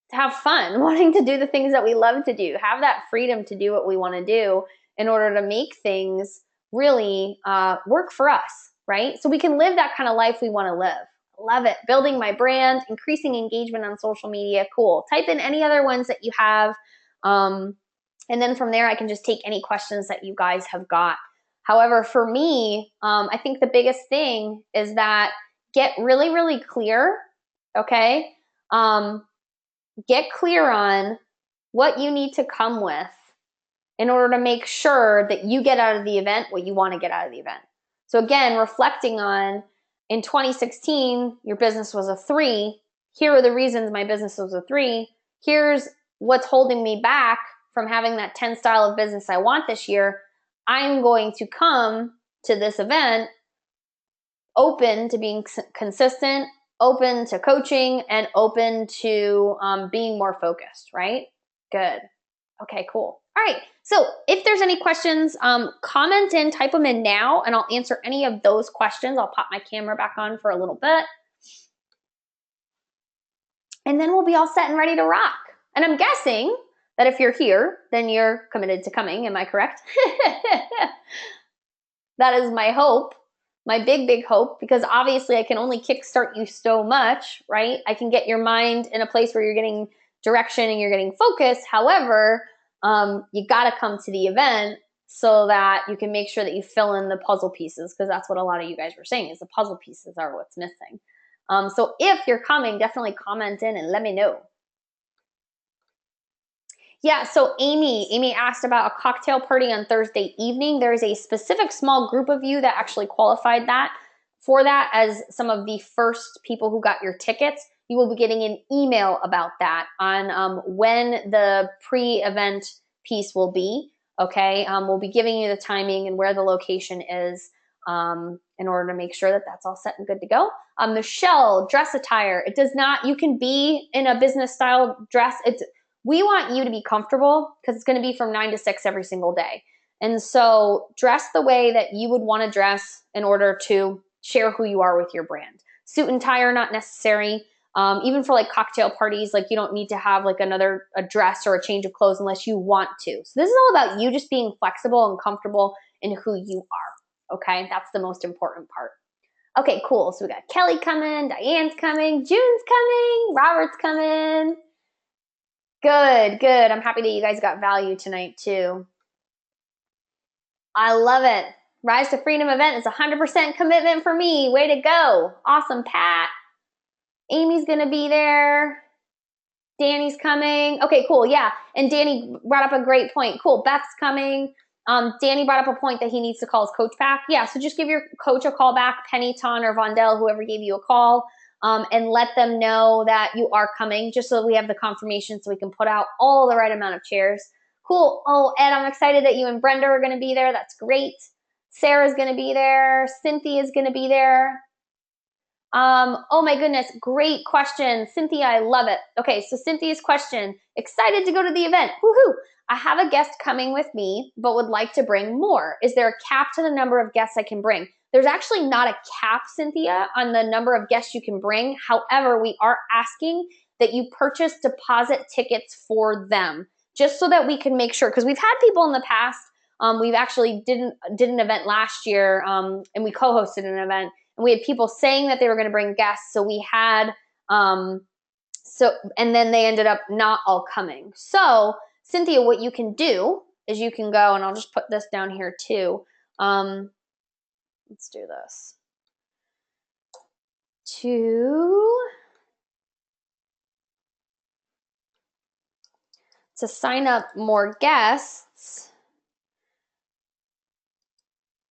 to have fun, wanting to do the things that we love to do, have that freedom to do what we want to do in order to make things really work for us, right? So we can live that kind of life we want to live. Love it. Building my brand, increasing engagement on social media. Cool. Type in any other ones that you have. And then from there, I can just take any questions that you guys have got. However, for me, I think the biggest thing is that get really, really clear, okay? Get clear on what you need to come with in order to make sure that you get out of the event what you want to get out of the event. So again, reflecting on, in 2016, your business was a 3. Here are the reasons my business was a 3. Here's what's holding me back from having that 10 style of business I want this year. I'm going to come to this event open to being consistent, open to coaching, and open to being more focused, right? Good. Okay, cool. All right. So if there's any questions, comment in, type them in now, and I'll answer any of those questions. I'll pop my camera back on for a little bit. And then we'll be all set and ready to rock. And I'm guessing that if you're here, then you're committed to coming. Am I correct? That is my hope, my big, big hope, because obviously I can only kickstart you so much, right? I can get your mind in a place where you're getting direction and you're getting focused. However, you got to come to the event so that you can make sure that you fill in the puzzle pieces, because that's what a lot of you guys were saying is the puzzle pieces are what's missing. So if you're coming, definitely comment in and let me know. Yeah, so Amy asked about a cocktail party on Thursday evening. There's a specific small group of you that actually qualified for that as some of the first people who got your tickets. You will be getting an email about that on when the pre-event piece will be, okay? We'll be giving you the timing and where the location is in order to make sure that that's all set and good to go. Michelle, dress attire. It does not, you can be in a business style dress. We want you to be comfortable because it's going to be from 9 to 6 every single day. And so dress the way that you would want to dress in order to share who you are with your brand. Suit and tie are not necessary. Even for like cocktail parties, like you don't need to have like a dress or a change of clothes unless you want to. So this is all about you just being flexible and comfortable in who you are. Okay, that's the most important part. Okay, cool. So we got Kelly coming, Diane's coming, June's coming, Robert's coming. Good, good. I'm happy that you guys got value tonight too. I love it. Rise to Freedom event is 100% commitment for me. Way to go. Awesome, Pat. Amy's going to be there. Danny's coming. Okay, cool. Yeah. And Danny brought up a great point. Cool. Beth's coming. Danny brought up a point that he needs to call his coach back. Yeah. So just give your coach a call back, Penny, Ton, or Vondell, whoever gave you a call. And let them know that you are coming, just so that we have the confirmation so we can put out all the right amount of chairs. Cool. Oh, Ed, I'm excited that you and Brenda are going to be there. That's great. Sarah's going to be there. Cynthia's going to be there. Oh my goodness, great question. Cynthia, I love it. Okay, so Cynthia's question, excited to go to the event. Woohoo! I have a guest coming with me, but would like to bring more. Is there a cap to the number of guests I can bring? There's actually not a cap, Cynthia, on the number of guests you can bring. However, we are asking that you purchase deposit tickets for them, just so that we can make sure, because we've had people in the past, we've actually did an event last year, and we co-hosted an event, and we had people saying that they were going to bring guests, so we had, and then they ended up not all coming. So, Cynthia, what you can do is you can go, and I'll just put this down here too. Let's do this. to sign up more guests,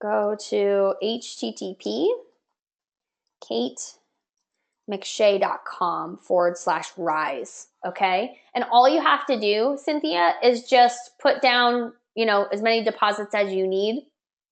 go to http://katemcshay.com/rise. Okay. And all you have to do, Cynthia, is just put down, you know, as many deposits as you need.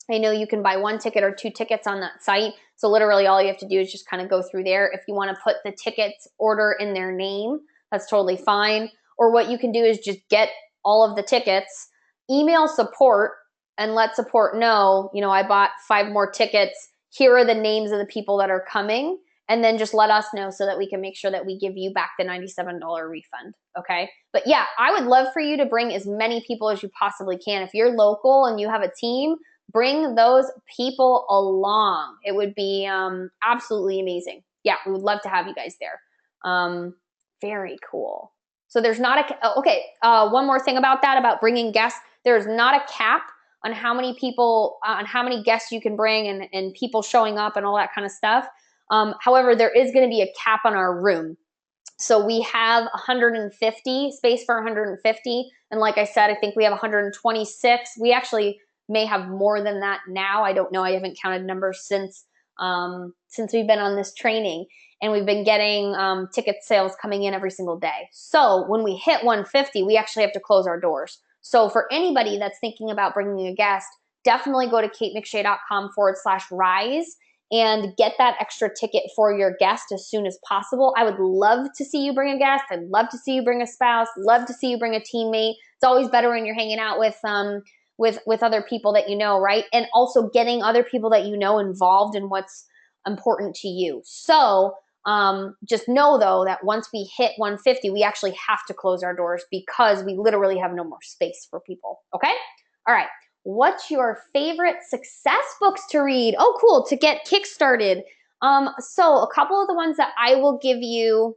I know you can buy 1 ticket or 2 tickets on that site. So literally all you have to do is just kind of go through there. If you want to put the tickets order in their name, that's totally fine. Or what you can do is just get all of the tickets, email support, and let support know, you know, I bought 5 more tickets. Here are the names of the people that are coming. And then just let us know so that we can make sure that we give you back the $97 refund. Okay. But yeah, I would love for you to bring as many people as you possibly can. If you're local and you have a team, bring those people along. It would be absolutely amazing. Yeah, we would love to have you guys there. Very cool. So there's not a, okay, one more thing about that, about bringing guests. There's not a cap on how many people, on how many guests you can bring and people showing up and all that kind of stuff. However, there is going to be a cap on our room. So we have 150, space for 150. And like I said, I think we have 126. We actually may have more than that now. I don't know. I haven't counted numbers since we've been on this training. And we've been getting ticket sales coming in every single day. So when we hit 150, we actually have to close our doors. So for anybody that's thinking about bringing a guest, definitely go to katemcshay.com/rise and get that extra ticket for your guest as soon as possible. I would love to see you bring a guest. I'd love to see you bring a spouse. Love to see you bring a teammate. It's always better when you're hanging out with other people that you know, right? And also getting other people that you know involved in what's important to you. So just know though that once we hit 150, we actually have to close our doors because we literally have no more space for people. Okay? All right. What's your favorite success books to read? Oh, cool. To get kickstarted. So a couple of the ones that I will give you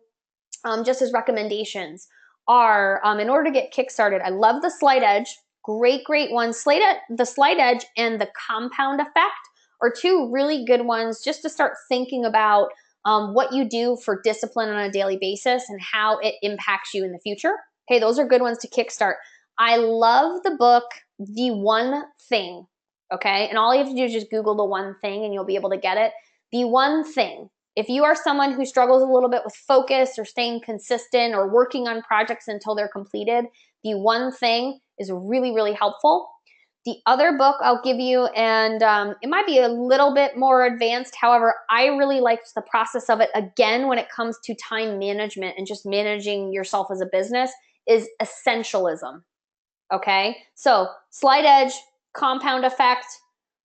just as recommendations are, in order to get kickstarted, I love The Slight Edge. Great, great ones. The Slight Edge and The Compound Effect are 2 really good ones just to start thinking about what you do for discipline on a daily basis and how it impacts you in the future. Okay, those are good ones to kickstart. I love the book, The One Thing, okay? And all you have to do is just Google The One Thing and you'll be able to get it. The One Thing. If you are someone who struggles a little bit with focus or staying consistent or working on projects until they're completed, The One Thing is really, really helpful. The other book I'll give you, and it might be a little bit more advanced. However, I really liked the process of it, again, when it comes to time management and just managing yourself as a business, is Essentialism. Okay, so Slight Edge, Compound Effect,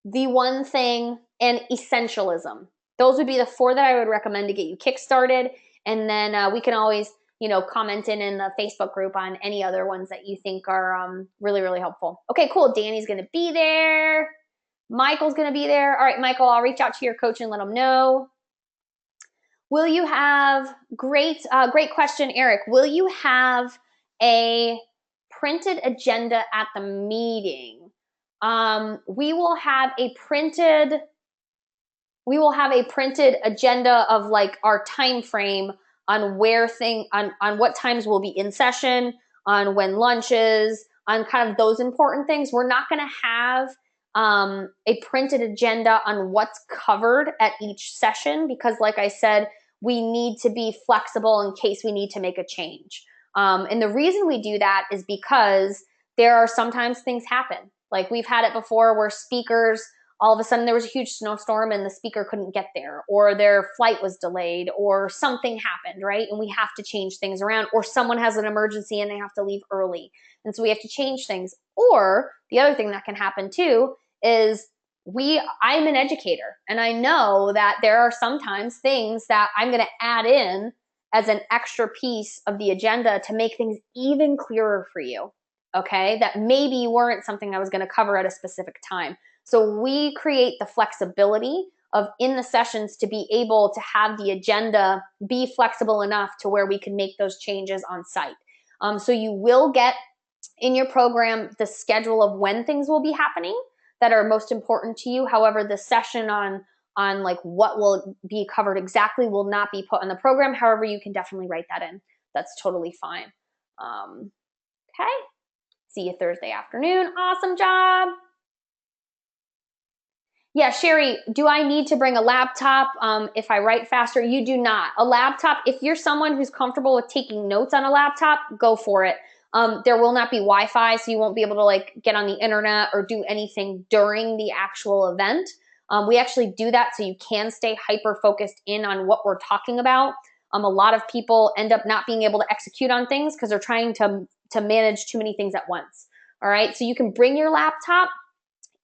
The One Thing, and Essentialism. Those would be the 4 that I would recommend to get you kickstarted. And then we can always, you know, comment in the Facebook group on any other ones that you think are really, really helpful. Okay, cool. Danny's going to be there. Michael's going to be there. All right, Michael, I'll reach out to your coach and let him know. Will you have, great question, Eric. Will you have a printed agenda at the meeting? We will have a printed agenda of like our time frame on on what times we'll be in session, on when lunch is, on kind of those important things. We're not going to have a printed agenda on what's covered at each session because, like I said, we need to be flexible in case we need to make a change. And the reason we do that is because there are sometimes things happen. Like we've had it before where speakers, all of a sudden there was a huge snowstorm and the speaker couldn't get there, or their flight was delayed, or something happened, right? And we have to change things around, or someone has an emergency and they have to leave early. And so we have to change things. Or the other thing that can happen too is I'm an educator and I know that there are sometimes things that I'm going to add in as an extra piece of the agenda to make things even clearer for you. Okay, that maybe weren't something I was going to cover at a specific time. So we create the flexibility of in the sessions to be able to have the agenda be flexible enough to where we can make those changes on site. So you will get in your program the schedule of when things will be happening that are most important to you. However, the session on like what will be covered exactly will not be put in the program. However, you can definitely write that in. That's totally fine. Okay. See you Thursday afternoon. Awesome job. Yeah, Sherry, do I need to bring a laptop if I write faster? You do not. A laptop, if you're someone who's comfortable with taking notes on a laptop, go for it. There will not be Wi-Fi, so you won't be able to like get on the internet or do anything during the actual event. We actually do that so you can stay hyper-focused in on what we're talking about. A lot of people end up not being able to execute on things because they're trying to manage too many things at once. All right, so you can bring your laptop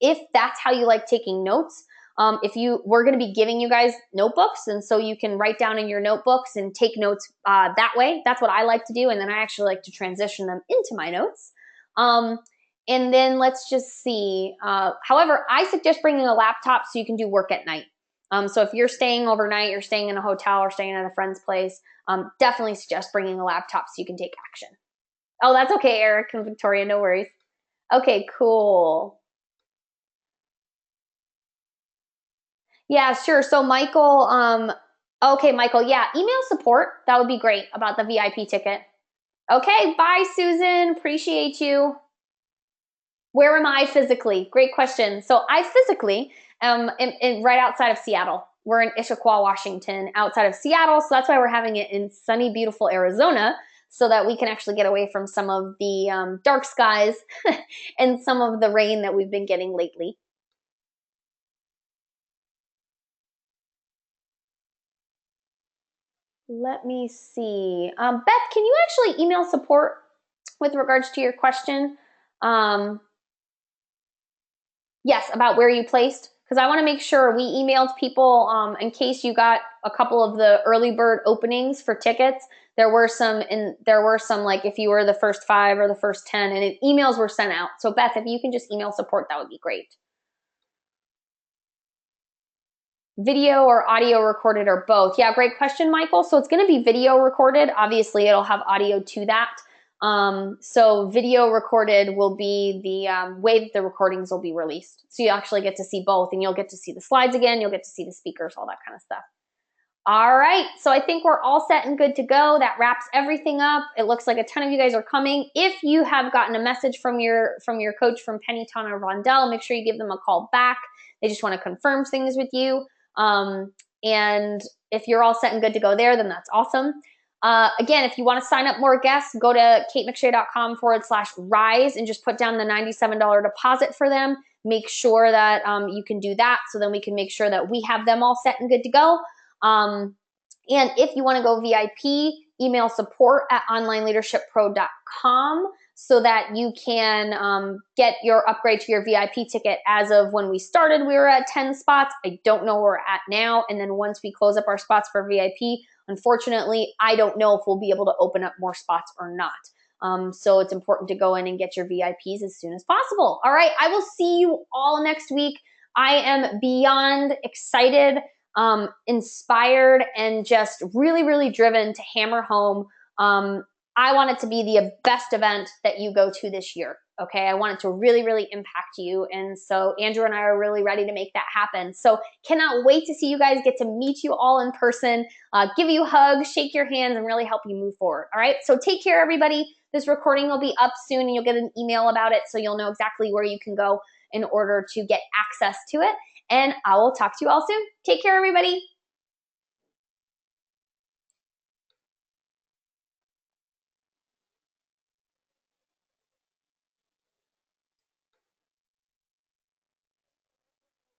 if that's how you like taking notes. We're going to be giving you guys notebooks, and so you can write down in your notebooks and take notes that way. That's what I like to do, and then I actually like to transition them into my notes. And then let's just see. However, I suggest bringing a laptop so you can do work at night. So if you're staying overnight, you're staying in a hotel or staying at a friend's place, definitely suggest bringing a laptop so you can take action. Oh, that's okay, Eric and Victoria, no worries. Okay, cool. Yeah, sure. So Michael, okay, Michael, yeah, email support. That would be great about the VIP ticket. Okay, bye, Susan. Appreciate you. Where am I physically? Great question. So I physically am right outside of Seattle. We're in Issaquah, Washington, outside of Seattle. So that's why we're having it in sunny, beautiful Arizona, so that we can actually get away from some of the dark skies and some of the rain that we've been getting lately. Let me see. Beth, can you actually email support with regards to your question? Yes, about where you placed, because I want to make sure we emailed people in case you got a couple of the early bird openings for tickets. There were some like if you were the first 5 or the first 10, and emails were sent out. So Beth, if you can just email support, that would be great. Video or audio recorded or both? Yeah, great question, Michael. So it's going to be video recorded. Obviously, it'll have audio to that. So video recorded will be the way that the recordings will be released. So you actually get to see both, and you'll get to see the slides again. You'll get to see the speakers, all that kind of stuff. All right, so I think we're all set and good to go. That wraps everything up. It looks like a ton of you guys are coming. If you have gotten a message from your coach from Pennyton or Rondell, make sure you give them a call back. They just want to confirm things with you. And if you're all set and good to go there, then that's awesome. Again, if you want to sign up more guests, go to katemcshay.com/rise and just put down the $97 deposit for them. Make sure that you can do that, so then we can make sure that we have them all set and good to go. And if you want to go VIP, email support@onlineleadershippro.com so that you can get your upgrade to your VIP ticket. As of when we started, we were at 10 spots. I don't know where we're at now. And then once we close up our spots for VIP, unfortunately, I don't know if we'll be able to open up more spots or not. So it's important to go in and get your VIPs as soon as possible. All right, I will see you all next week. I am beyond excited, inspired, and just really, really driven to hammer home. I want it to be the best event that you go to this year. Okay, I want it to really, really impact you. And so Andrew and I are really ready to make that happen. So cannot wait to see you guys, get to meet you all in person, give you hugs, shake your hands, and really help you move forward. All right, so take care, everybody. This recording will be up soon, and you'll get an email about it, so you'll know exactly where you can go in order to get access to it. And I will talk to you all soon. Take care, everybody.